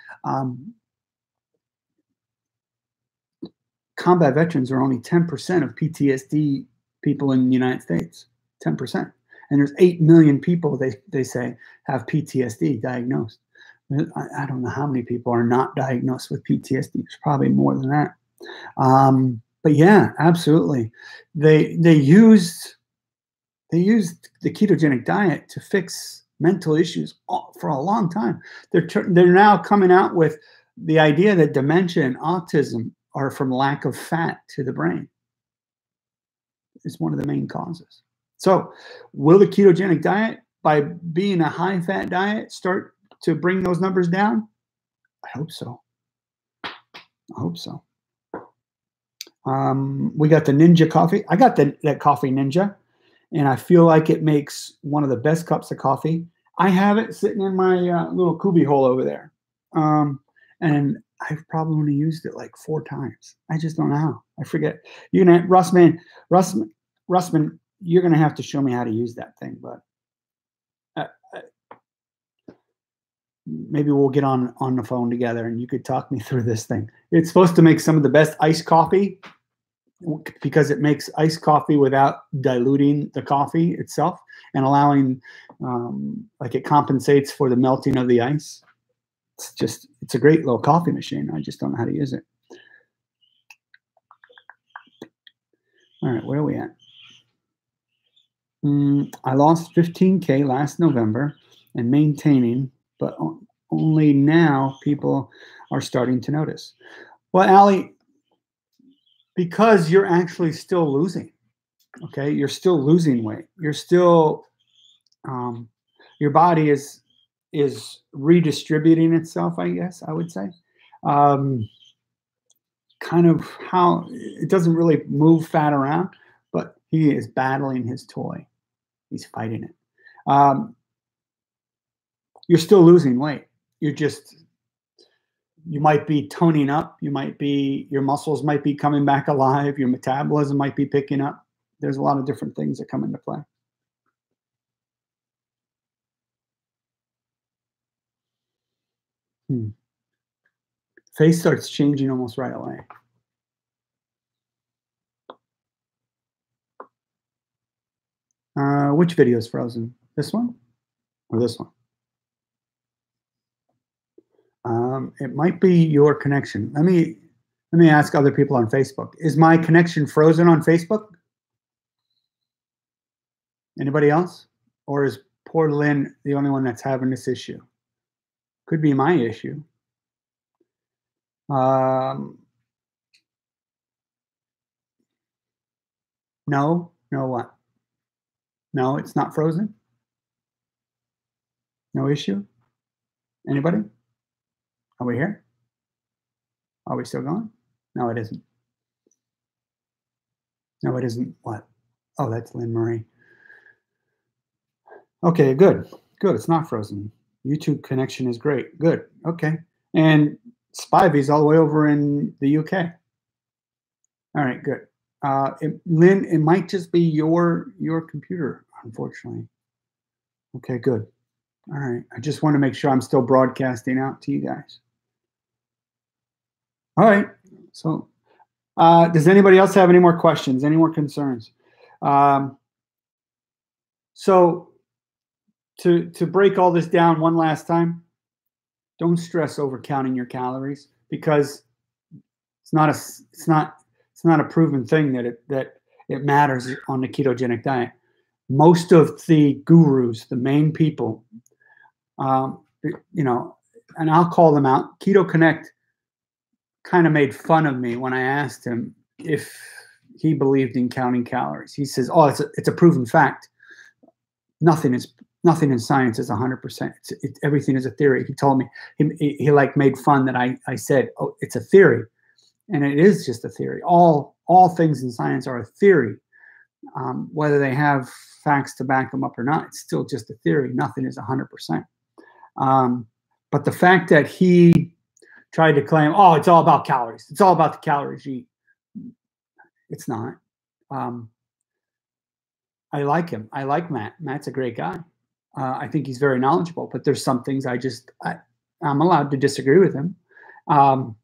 Combat veterans are only 10% of PTSD people in the United States. 10%. And there's 8 million people, they say, have PTSD diagnosed. I don't know how many people are not diagnosed with PTSD. There's probably more than that. But yeah, absolutely. They used the ketogenic diet to fix mental issues for a long time. They're now coming out with the idea that dementia and autism are from lack of fat to the brain. It's one of the main causes. So will the ketogenic diet, by being a high-fat diet, start to bring those numbers down? I hope so. I hope so. We got the Ninja coffee. I got that Coffee Ninja, and I feel like it makes one of the best cups of coffee. I have it sitting in my little cubby hole over there, and I've probably only used it like 4 times. I just don't know how. I forget. You're gonna, Russman, you're gonna have to show me how to use that thing, but maybe we'll get on the phone together and you could talk me through this thing. It's supposed to make some of the best iced coffee because it makes iced coffee without diluting the coffee itself and allowing, like, it compensates for the melting of the ice. It's a great little coffee machine. I just don't know how to use it. All right, where are we at? I lost 15K last November and maintaining, but only now people are starting to notice. Well, Allie, because you're actually still losing, okay? You're still losing weight. You're still, your body is redistributing itself, I guess I would say. Kind of how it doesn't really move fat around, but he is battling his toy. He's fighting it. You're still losing weight. You might be toning up. Your muscles might be coming back alive. Your metabolism might be picking up. There's a lot of different things that come into play. Face starts changing almost right away. Which video is frozen? This one or this one? It might be your connection. Let me ask other people on Facebook. Is my connection frozen on Facebook? Anybody else? Or is poor Lynn the only one that's having this issue? Could be my issue. No what? No, it's not frozen? No issue? Anybody? Are we here? Are we still going? No, it isn't. No, it isn't. What? Oh, that's Lynn Marie. Okay, good. Good. It's not frozen. YouTube connection is great. Good. Okay. And Spivey's all the way over in the UK. All right, good. Lynn, it might just be your computer, unfortunately. Okay, good. All right. I just want to make sure I'm still broadcasting out to you guys. All right. So, does anybody else have any more questions? Any more concerns? So, to break all this down one last time, don't stress over counting your calories, because it's not a proven thing that it matters on the ketogenic diet. Most of the gurus, the main people, you know, and I'll call them out. Keto Connect kind of made fun of me when I asked him if he believed in counting calories. He says, "Oh, it's a proven fact. Nothing in science is 100%. Everything is a theory." He told me, he like made fun that I said, "Oh, it's a theory," and it is just a theory. All things in science are a theory. Whether they have facts to back them up or not, it's still just a theory. Nothing is 100%. But the fact that he tried to claim, "Oh, it's all about calories. It's all about the calories you eat," it's not. I like him. I like Matt. Matt's a great guy. I think he's very knowledgeable, but there's some things I'm allowed to disagree with him. And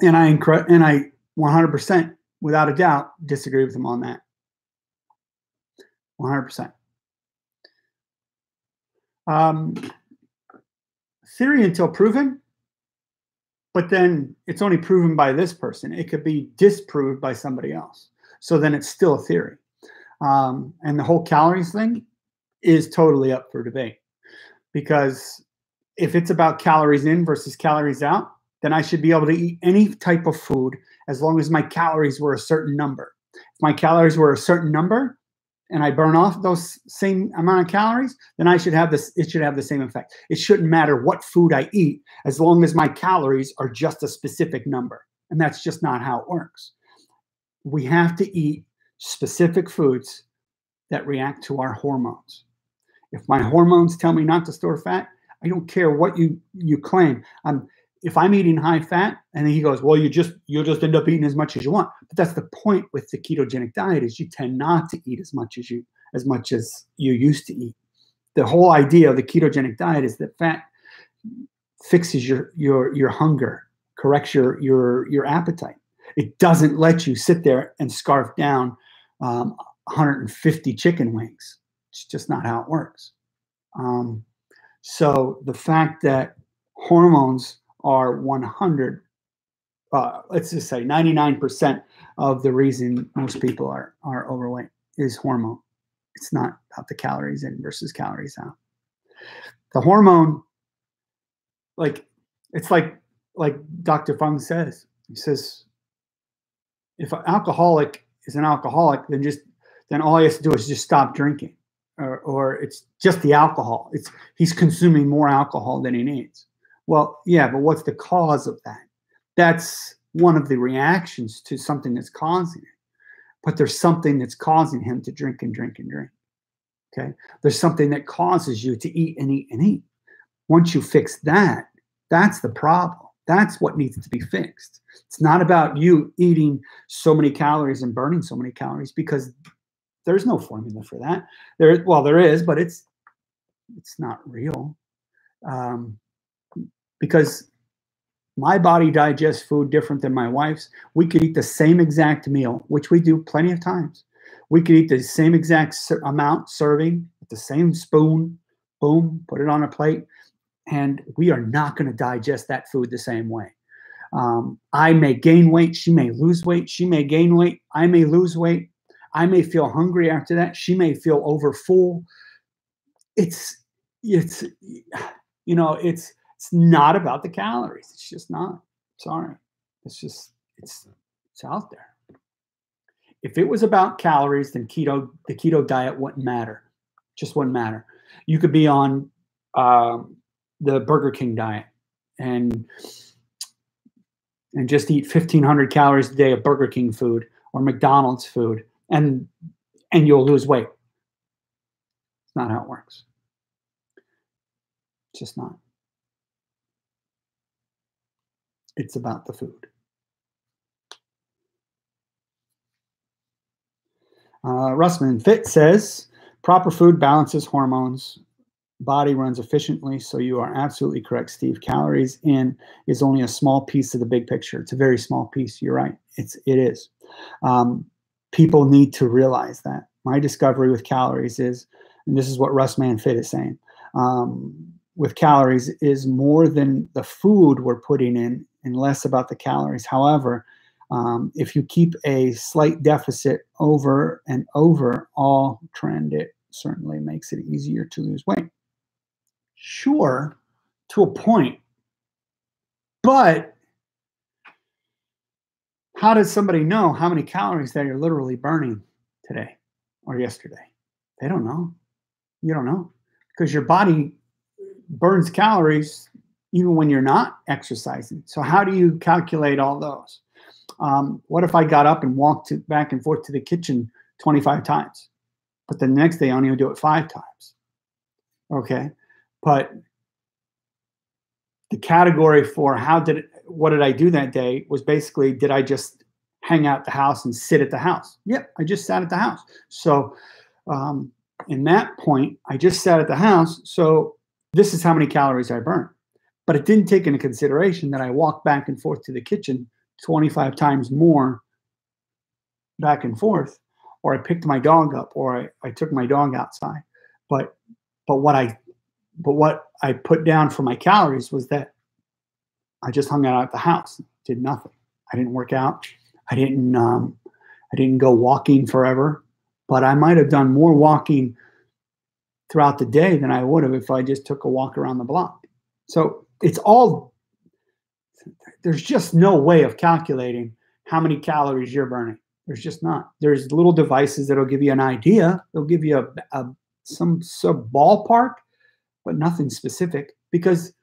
I 100%, without a doubt, disagree with him on that. 100%. Theory until proven, but then it's only proven by this person. It could be disproved by somebody else. So then it's still a theory. And the whole calories thing is totally up for debate, because if it's about calories in versus calories out, then I should be able to eat any type of food as long as my calories were a certain number. If my calories were a certain number and I burn off those same amount of calories, then it should have the same effect. It shouldn't matter what food I eat as long as my calories are just a specific number. And that's just not how it works. We have to eat specific foods that react to our hormones. If my hormones tell me not to store fat, I don't care what you claim. If I'm eating high fat, and then he goes, "Well, you'll just end up eating as much as you want." But that's the point with the ketogenic diet, is you tend not to eat as much as you used to eat. The whole idea of the ketogenic diet is that fat fixes your hunger, corrects your appetite. It doesn't let you sit there and scarf down 150 chicken wings. It's just not how it works. So the fact that hormones are 100, let's just say 99% of the reason most people are overweight is hormone. It's not about the calories in versus calories out. The hormone, it's like Dr. Fung says. He says, if an alcoholic is an alcoholic, then all he has to do is just stop drinking, or it's just the alcohol. He's consuming more alcohol than he needs. Well, yeah, but what's the cause of that? That's one of the reactions to something that's causing it. But there's something that's causing him to drink and drink and drink. Okay? There's something that causes you to eat and eat and eat. Once you fix that, that's the problem. That's what needs to be fixed. It's not about you eating so many calories and burning so many calories, because there's no formula for that. There is, but it's not real. Because my body digests food different than my wife's. We could eat the same exact meal, which we do plenty of times. We could eat the same exact amount serving with the same spoon, boom, put it on a plate, and we are not going to digest that food the same way. I may gain weight. She may lose weight. She may gain weight. I may lose weight. I may feel hungry after that. She may feel over full. It's not about the calories. It's just not. Sorry. It's out there. If it was about calories, then the keto diet wouldn't matter. Just wouldn't matter. You could be on the Burger King diet and just eat 1,500 calories a day of Burger King food or McDonald's food, and you'll lose weight. It's not how it works. It's just not. It's about the food. Russman Fit says, proper food balances hormones. Body runs efficiently. So you are absolutely correct, Steve. Calories in is only a small piece of the big picture. It's a very small piece. You're right. It is. People need to realize that. My discovery with calories is, and this is what Russman Fit is saying, with calories is more than the food we're putting in and less about the calories. However, if you keep a slight deficit over and over all trend, it certainly makes it easier to lose weight. Sure, to a point. But how does somebody know how many calories that you're literally burning today or yesterday? They don't know. You don't know. Because your body burns calories even when you're not exercising. So how do you calculate all those? What if I got up and walked back and forth to the kitchen 25 times, but the next day I only do it 5 times? Okay, but the category for what did I do that day was basically, did I just hang out the house and sit at the house? Yep, I just sat at the house. So in that point, I just sat at the house. So this is how many calories I burned. But it didn't take into consideration that I walked back and forth to the kitchen 25 times more back and forth, or I picked my dog up, or I took my dog outside. But what I put down for my calories was that I just hung out at the house, did nothing. I didn't work out. I didn't go walking forever, but I might have done more walking throughout the day than I would have if I just took a walk around the block. So there's just no way of calculating how many calories you're burning. There's just not. There's little devices that'll give you an idea. They'll give you some ballpark, but nothing specific, because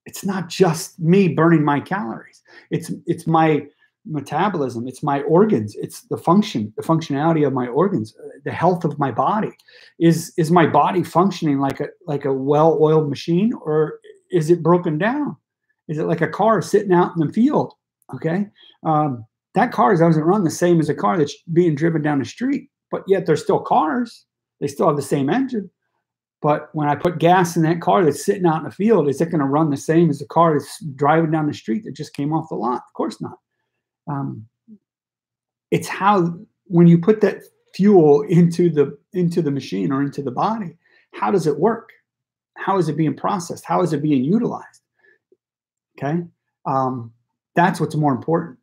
it's not just me burning my calories. It's my metabolism. It's my organs. It's the functionality of my organs, the health of my body. Is my body functioning like a well-oiled machine, or is it broken down? Is it like a car sitting out in the field? Okay. That car doesn't run the same as a car that's being driven down the street, but yet they're still cars. They still have the same engine. But when I put gas in that car that's sitting out in the field, is it going to run the same as the car that's driving down the street that just came off the lot? Of course not. It's how, when you put that fuel into the machine or into the body, how does it work? How is it being processed? How is it being utilized? Okay. That's what's more important.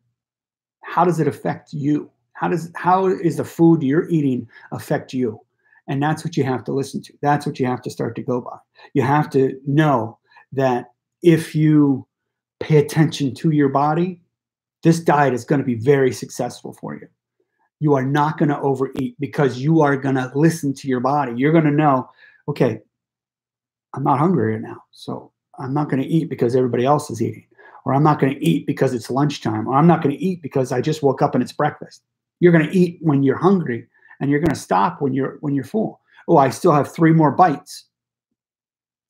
How does it affect you? How is the food you're eating affect you? And that's what you have to listen to. That's what you have to start to go by. You have to know that if you pay attention to your body, this diet is going to be very successful for you. You are not going to overeat because you are going to listen to your body. You're going to know, okay, I'm not hungry right now, so I'm not going to eat because everybody else is eating, or I'm not going to eat because it's lunchtime, or I'm not going to eat because I just woke up and it's breakfast. You're going to eat when you're hungry, and you're going to stop when you're full. Oh, I still have 3 more bites.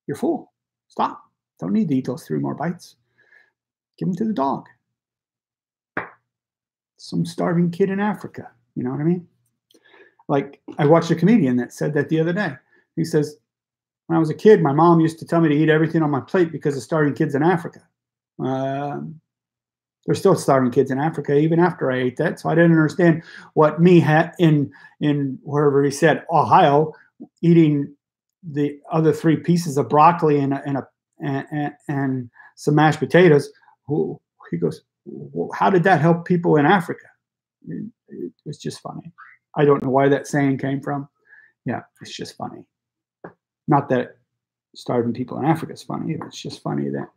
You're full. Stop. Don't need to eat those 3 more bites. Give them to the dog. Some starving kid in Africa. You know what I mean? Like, I watched a comedian that said that the other day. He says, when I was a kid, my mom used to tell me to eat everything on my plate because of starving kids in Africa. There's still starving kids in Africa even after I ate that. So I didn't understand what me had in wherever he said, Ohio, eating the other 3 pieces of broccoli and some mashed potatoes. He goes, well, how did that help people in Africa? It was just funny. I don't know where that saying came from. Yeah, it's just funny. Not that starving people in Africa is funny. It's just funny that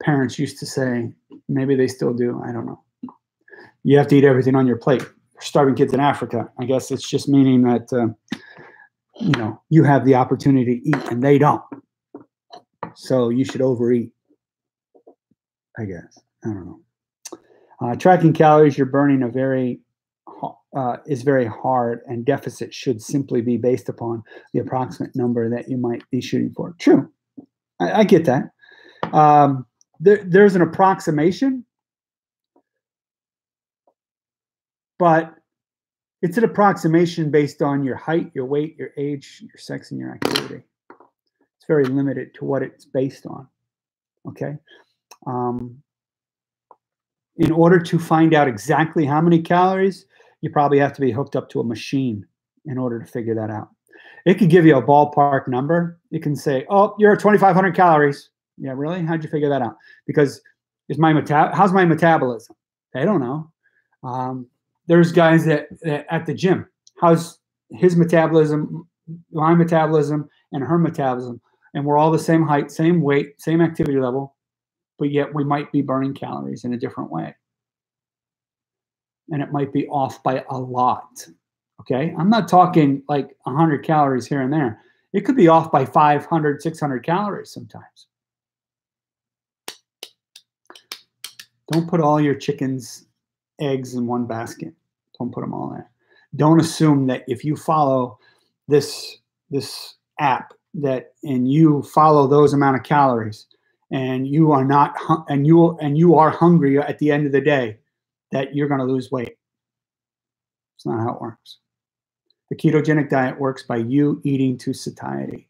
parents used to say, maybe they still do, I don't know, you have to eat everything on your plate. Starving kids in Africa, I guess it's just meaning that you have the opportunity to eat and they don't, so you should overeat, I guess. I don't know. Tracking calories you're burning is very hard, and deficit should simply be based upon the approximate number that you might be shooting for. True, I get that. There's an approximation, but it's an approximation based on your height, your weight, your age, your sex, and your activity. It's very limited to what it's based on, okay? In order to find out exactly how many calories, you probably have to be hooked up to a machine in order to figure that out. It could give you a ballpark number. It can say, oh, you're at 2,500 calories. Yeah, really? How'd you figure that out? Because how's my metabolism? They don't know. There's guys that at the gym, how's his metabolism, my metabolism, and her metabolism? And we're all the same height, same weight, same activity level, but yet we might be burning calories in a different way. And it might be off by a lot. Okay, I'm not talking like 100 calories here and there. It could be off by 500, 600 calories sometimes. Don't put all your chickens, eggs in one basket. Don't put them all there. Don't assume that if you follow this app and you follow those amount of calories and you are not and you are hungry at the end of the day that you're going to lose weight. It's not how it works. The ketogenic diet works by you eating to satiety,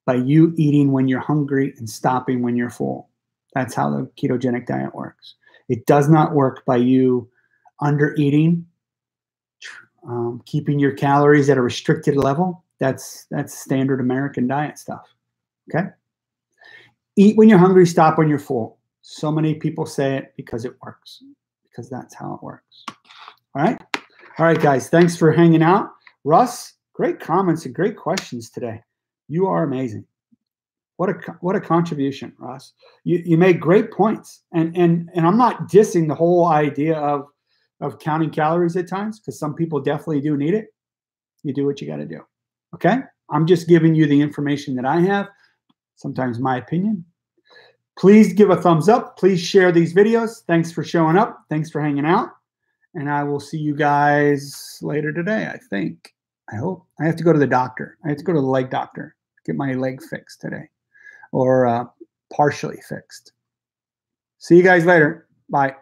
by you eating when you're hungry and stopping when you're full. That's how the ketogenic diet works. It does not work by you under eating, keeping your calories at a restricted level. That's standard American diet stuff. Okay? Eat when you're hungry, stop when you're full. So many people say it because it works, because that's how it works. All right? All right, guys. Thanks for hanging out. Russ, great comments and great questions today. You are amazing. What a contribution, Russ. You made great points. And I'm not dissing the whole idea of counting calories at times, because some people definitely do need it. You do what you got to do. Okay? I'm just giving you the information that I have, sometimes my opinion. Please give a thumbs up. Please share these videos. Thanks for showing up. Thanks for hanging out. And I will see you guys later today, I think. I hope. I have to go to the doctor. I have to go to the leg doctor, get my leg fixed today, or partially fixed. See you guys later. Bye.